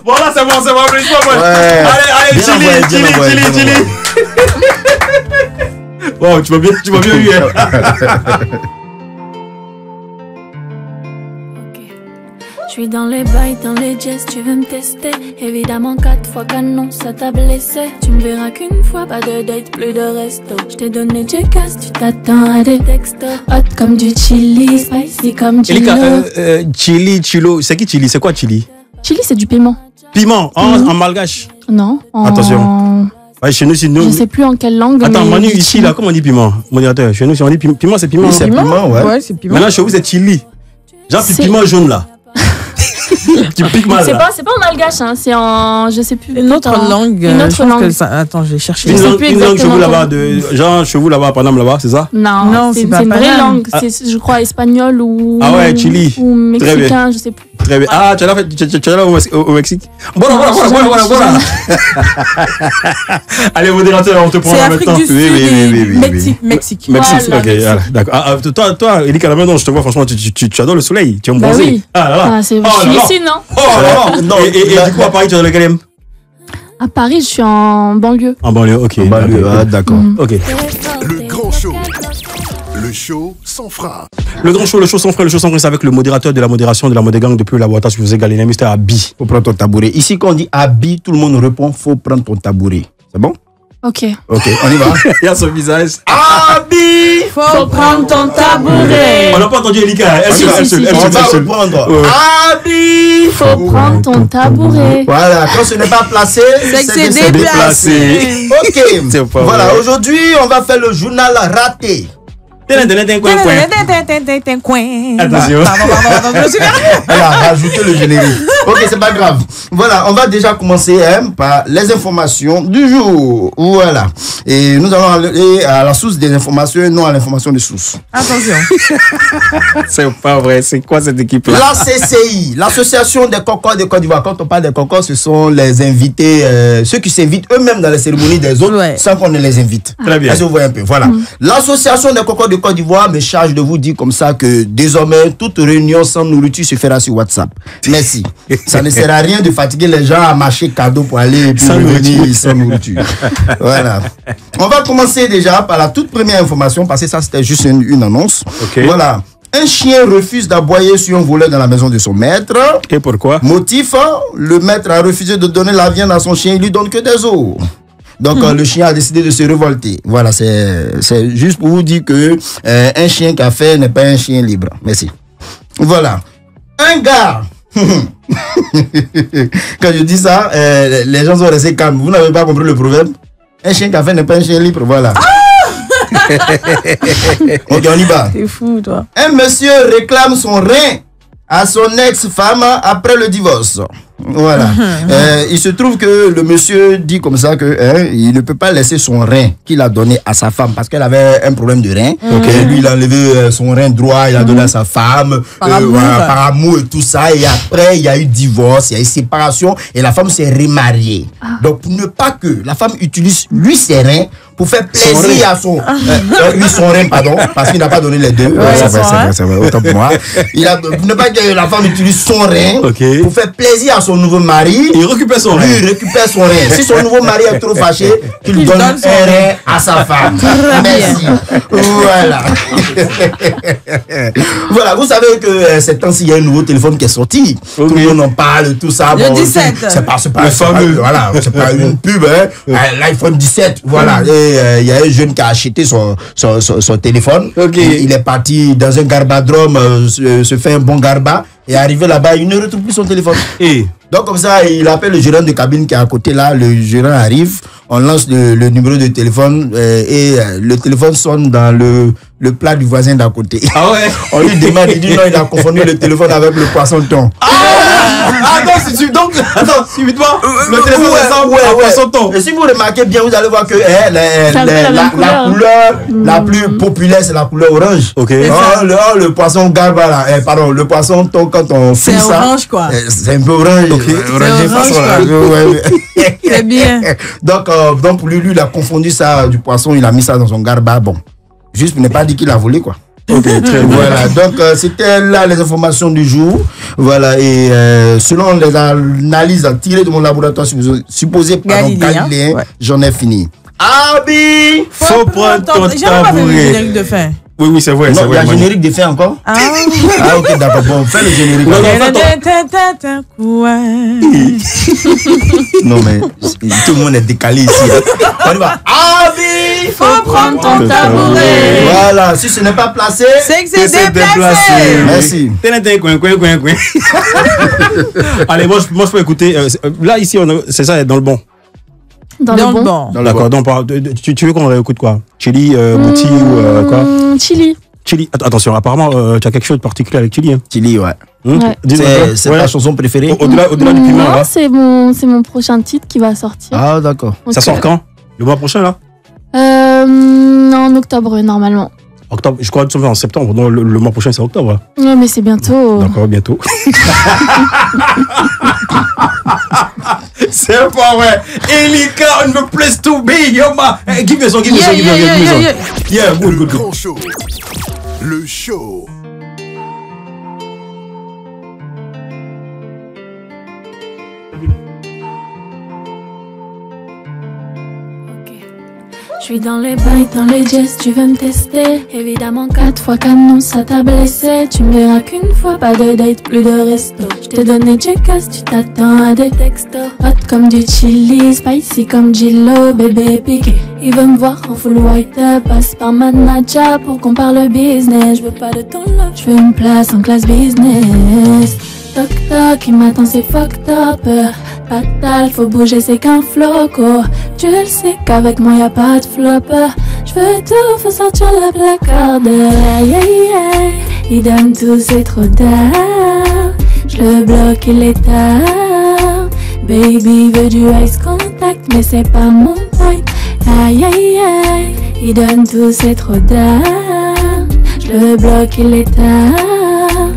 Voilà, c'est bon, applaudissement. Ouais. Allez, Chili. Wow, tu m'as bien eu. Je suis dans les bails, dans les gestes, tu veux me tester. Évidemment 4 fois canon, ça t'a blessé. Tu me verras qu'une fois, pas de date, plus de resto. Je t'ai donné du casse, tu t'attends à des textos. Hot comme du chili, spicy comme chilo. Elika, chilo, c'est qui chili? C'est quoi chili? Chili, c'est du piment. Piment, en malgache? Non. Attention. Ouais, chez nous, je sais plus en quelle langue. Attends, Manu, ici, là, comment on dit piment? Modérateur, chez nous, si on dit piment, c'est piment. Oui, c'est piment, ouais. C'est piment. Maintenant, chez vous, c'est chili. Genre, piment jaune, là. Tu piques mal. C'est pas en malgache, hein, c'est en. Je sais plus. Une autre langue. Une autre langue. Attends, je vais chercher. Une langue chez vous là-bas, genre chez vous là-bas, à Paname là-bas, c'est ça? Non, c'est une vraie langue. C'est, je crois, espagnol ou. Ah ouais, chili. Ou mexicain, je sais plus. Très bien. Ah, tu es là au Mexique? Voilà. Allez, modérateur, on te prend là maintenant. Oui. Mexique. Ok, d'accord. Toi, Elika, là maintenant, je te vois, franchement, tu adores le soleil. Tu es bronzé. Oui. Je suis ici, non? Et du coup, à Paris, tu es dans lequel? À Paris, je suis en banlieue. En banlieue, ok. En banlieue, d'accord. Ok. Le grand show. Le show sans frein. Le grand show, le show sans frein, c'est avec le modérateur de la modération de la Modégang depuis la boîte. Je vous ai galéré, Mr. Abi. Faut prendre ton tabouret. Ici, quand on dit Abi, tout le monde répond faut prendre ton tabouret. C'est bon? Ok, on y va. Il y a son visage. Abi, faut prendre ton tabouret. On n'a pas entendu Elika. On va reprendre. Abi, faut prendre ton tabouret. Voilà, quand ce n'est pas placé, c'est déplacé. Ok. Voilà, aujourd'hui, on va faire le journal raté. Attention. Elle a rajouté le générique. Ok, c'est pas grave. Voilà, on va déjà commencer par les informations du jour. Voilà. Et nous allons aller à la source des informations et non à l'information de source. Attention. C'est pas vrai. C'est quoi cette équipe-là? La CCI, l'Association des Cocos de Côte d'Ivoire. Quand on parle des Cocos, ce sont les invités, ceux qui s'invitent eux-mêmes dans les cérémonies des autres sans qu'on ne les invite. Très bien. Est-ce que vous voyez un peu? Voilà. L'Association des Cocos de Côte d'Ivoire me charge de vous dire comme ça que désormais, toute réunion sans nourriture se fera sur WhatsApp. Merci. Ça ne sert à rien de fatiguer les gens à marcher cadeau pour aller et puis revenir sans nourriture. Voilà. On va commencer déjà par la toute première information parce que ça c'était juste une annonce. Okay. Voilà. Un chien refuse d'aboyer sur un voleur dans la maison de son maître. Et pourquoi? Motif, le maître a refusé de donner la viande à son chien, il lui donne que des os. Donc le chien a décidé de se révolter. Voilà, c'est juste pour vous dire que un chien qui a fait n'est pas un chien libre. Merci. Voilà. Un gars. Quand je dis ça, les gens sont restés calmes. Vous n'avez pas compris le proverbe? Un chien qui a fait n'est pas un chien libre. Voilà. Ok, on y va. T'es fou, toi. Un monsieur réclame son rein à son ex-femme après le divorce. Voilà. Il se trouve que le monsieur dit comme ça que il ne peut pas laisser son rein qu'il a donné à sa femme parce qu'elle avait un problème de rein. Lui, il a enlevé son rein droit, il a donné à sa femme par amour et tout ça. Et après, il y a eu divorce, il y a eu séparation et la femme s'est remariée. Donc, pour ne pas que la femme utilise lui ses reins pour faire plaisir à son... lui, son rein, pardon, parce qu'il n'a pas donné les deux. C'est vrai, autant pour moi. Pour ne pas que la femme utilise son rein pour faire plaisir à son nouveau mari. Il récupère son rein. Il récupère son rein. Si son nouveau mari est trop fâché, qu'il donne un rein à sa femme. Merci. Voilà. Voilà, vous savez que ces temps-ci, il y a un nouveau téléphone qui est sorti. Tout le monde en parle, tout ça. Le 17. C'est pas une pub, hein. L'iPhone 17, voilà. Et il y a un jeune qui a acheté son téléphone. Il est parti dans un garbadrome, se fait un bon garba. Et arrivé là-bas, il ne retrouve plus son téléphone. Donc comme ça, il appelle le gérant de cabine qui est à côté là. Le gérant arrive, on lance le numéro de téléphone et le téléphone sonne dans le plat du voisin d'à côté. Ah ouais. On lui demande, il dit non, il a confondu le téléphone avec le poisson thon. Attends, suivez-moi. Le téléphone ressemble à poisson thon. Et si vous remarquez bien, vous allez voir que la couleur la plus populaire, c'est la couleur orange. Le poisson garba là, pardon, le poisson thon quand on fait ça. C'est orange quoi. C'est un peu orange. C'est bien. Donc pour lui, il a confondu ça du poisson, il a mis ça dans son garba. Bon, juste pour ne pas dire qu'il a volé quoi. Très bien. Voilà, donc c'était là les informations du jour. Voilà, et selon les analyses tirées de mon laboratoire supposé par Galiléen, j'en ai fini. Abi, faut prendre ton tabouret. De fin. Oui, c'est vrai. Non, il y a le générique de fin encore. Ok, d'accord. Bon, fais le générique. Non, mais tout le monde est décalé ici. On y va. Abi, faut prendre ton tabouret. Voilà, si ce n'est pas placé, c'est que c'est déplacé. Merci. Allez, moi je peux écouter. Là, ici, c'est ça, dans le bon. Dans le bon. D'accord, donc tu veux qu'on réécoute quoi? Chili, Mouti ou quoi? Chili. Chili. Attention, apparemment, tu as quelque chose de particulier avec Chili. Hein. Chili, ouais. C'est ta chanson préférée? Au-delà du piment, là. C'est mon prochain titre qui va sortir. Ah, d'accord. Ça sort quand? Le mois prochain, là? En octobre, normalement. Octobre, je crois que nous sommes en septembre. Donc le mois prochain, c'est octobre. Ouais, mais c'est bientôt. D'accord, bientôt. C'est pas vrai. Elika, on me place to be. Yo, ma. Give me some. Yeah, good. Grand show. Le show. Je suis dans les bails, dans les gestes, tu veux me tester. Évidemment 4 fois canon, ça t'a blessé. Tu me verras qu'une fois, pas de date, plus de resto. Je t'ai donné checkers, tu t'attends à des textos. Hot comme du chili, spicy comme Gillo, bébé piqué. Il veut me voir en full white up, passe par manager pour qu'on parle business. Je veux pas de ton love, je veux une place en classe business. Toc toc, il m'attend, c'est fucked up. Fatal, faut bouger, c'est qu'un floco. Tu le sais qu'avec moi y'a pas de flop. J'veux tout, faut sortir la placarde. Aïe aïe aïe, il donne tout, c'est trop tard. J'le bloque, il est tard. Baby veut du ice contact, mais c'est pas mon type. Aïe aïe aïe, il donne tout, c'est trop tard. J'le bloque, il est tard.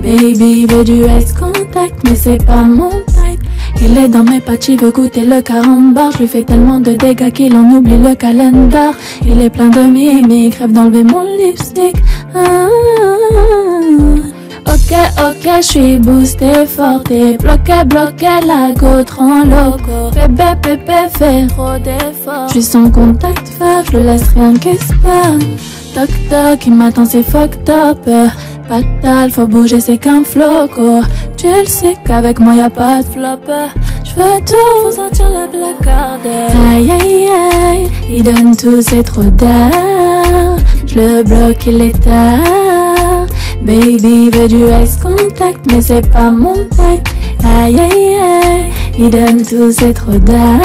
Baby veut du ice contact, mais c'est pas mon type. Il est dans mes pattes, il veut goûter le carambar. Je lui fais tellement de dégâts qu'il en oublie le calendar. Il est plein de mimiques, rêve d'enlever mon lipstick. Ok, je suis boosté, fort et bloqué, la go, trop loco. Bébé, fais trop d'efforts. Je suis sans contact fort, je le laisse rien qu'espère. Toc toc, il m'attend, c'est fucked up. Fatal, faut bouger, c'est qu'un floco. Tu le sais qu'avec moi y'a pas de flop. J'veux tout, faut sortir la placarde. Aïe aïe aïe, il donne tout, c'est trop tard. J'le bloque, il est tard. Baby veut du ice contact, mais c'est pas mon type. Aïe aïe aïe, il donne tout, c'est trop tard.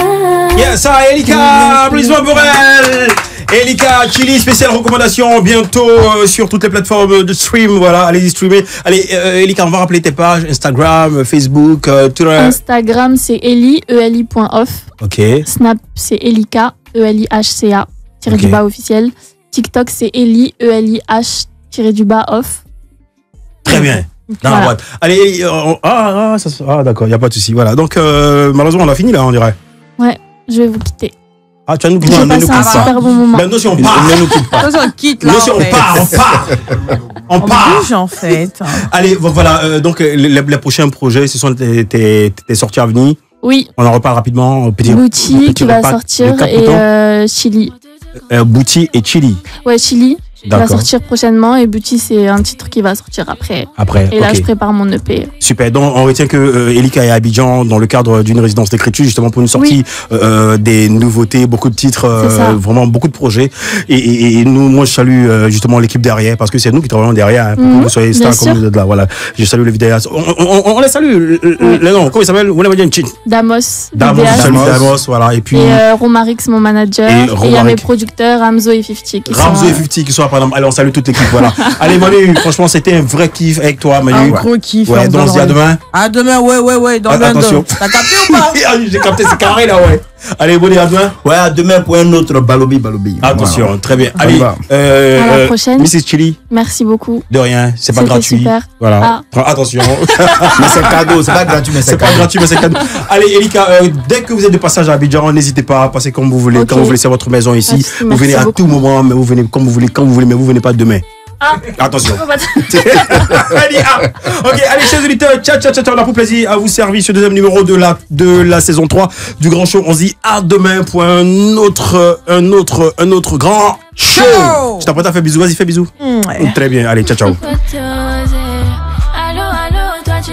Yes, ça, Elika, applaudissements pour elle. Elika, Chili, spéciale recommandation bientôt sur toutes les plateformes de stream. Voilà, allez-y streamer. Allez, Elika, on va rappeler tes pages Instagram, Facebook, Twitter. Instagram, c'est eli.off. Ok. Snap, c'est Elika, ELIHCA, tiré du bas officiel. TikTok, c'est eli.off. Très bien. Dans la boîte. Allez, d'accord, il n'y a pas de souci. Voilà, donc malheureusement, on a fini là, on dirait. Ouais, je vais vous quitter. Ah, tu vas nous quitter. J'ai passé un super bon moment. Ben, nous, si on part. Ne nous quitte pas. On quitte, là. Nous, si on part. On part. Bouge, en fait. Allez, voilà. Donc, les prochains projets, ce sont tes sorties à venir. Oui. On en reparle rapidement. Bouti qui va sortir et Chili. Bouti et Chili. Ouais, Chili. Il va sortir prochainement et Bouti, c'est un titre qui va sortir après. Et là, je prépare mon EP. Super. Donc, on retient que Elika est à Abidjan dans le cadre d'une résidence d'écriture, justement pour une sortie des nouveautés, beaucoup de titres, vraiment beaucoup de projets. Et nous, moi, je salue justement l'équipe derrière parce que c'est nous qui travaillons derrière. Pour que vous soyez stars comme vous êtes là. Voilà. Je salue les vidéastes. On les salue. Les noms, comment ils s'appellent? Damos. Damos, voilà. Et puis. Romarix, mon manager. Et il y a mes producteurs, Ramzo et 50. Ramzo et 50 qui sont allez, on salue toute l'équipe, voilà. Allez, Manu, franchement, c'était un vrai kiff avec toi, Manu. Un gros kiff. Ouais, donc on se dit à demain. À demain, ouais, dans attention. T'as capté ou pas? J'ai capté, c'est carré là, ouais. Allez, bonne à demain. Ouais, à demain pour un autre Balobi. Attention, voilà. Très bien. Allez, à la prochaine. Mrs. Chili. Merci beaucoup. De rien, c'est pas gratuit. Super. Voilà. Attention. Mais c'est cadeau, c'est pas gratuit, mais c'est cadeau. C'est pas gratuit, mais c'est cadeau. Allez, Elika, dès que vous êtes de passage à Abidjan, n'hésitez pas à passer comme vous voulez. Quand vous laissez votre maison ici, vous venez à tout moment, mais vous venez comme vous voulez, quand vous voulez, mais vous venez pas demain. Attention. Allez, chers auditeurs, ciao, on a pour plaisir à vous servir ce deuxième numéro de la saison 3 du Grand Show. On se dit à demain pour un autre grand show. Je t'apprête à faire bisous, vas-y, fais bisous. Très bien, allez, ciao. Allô, toi tu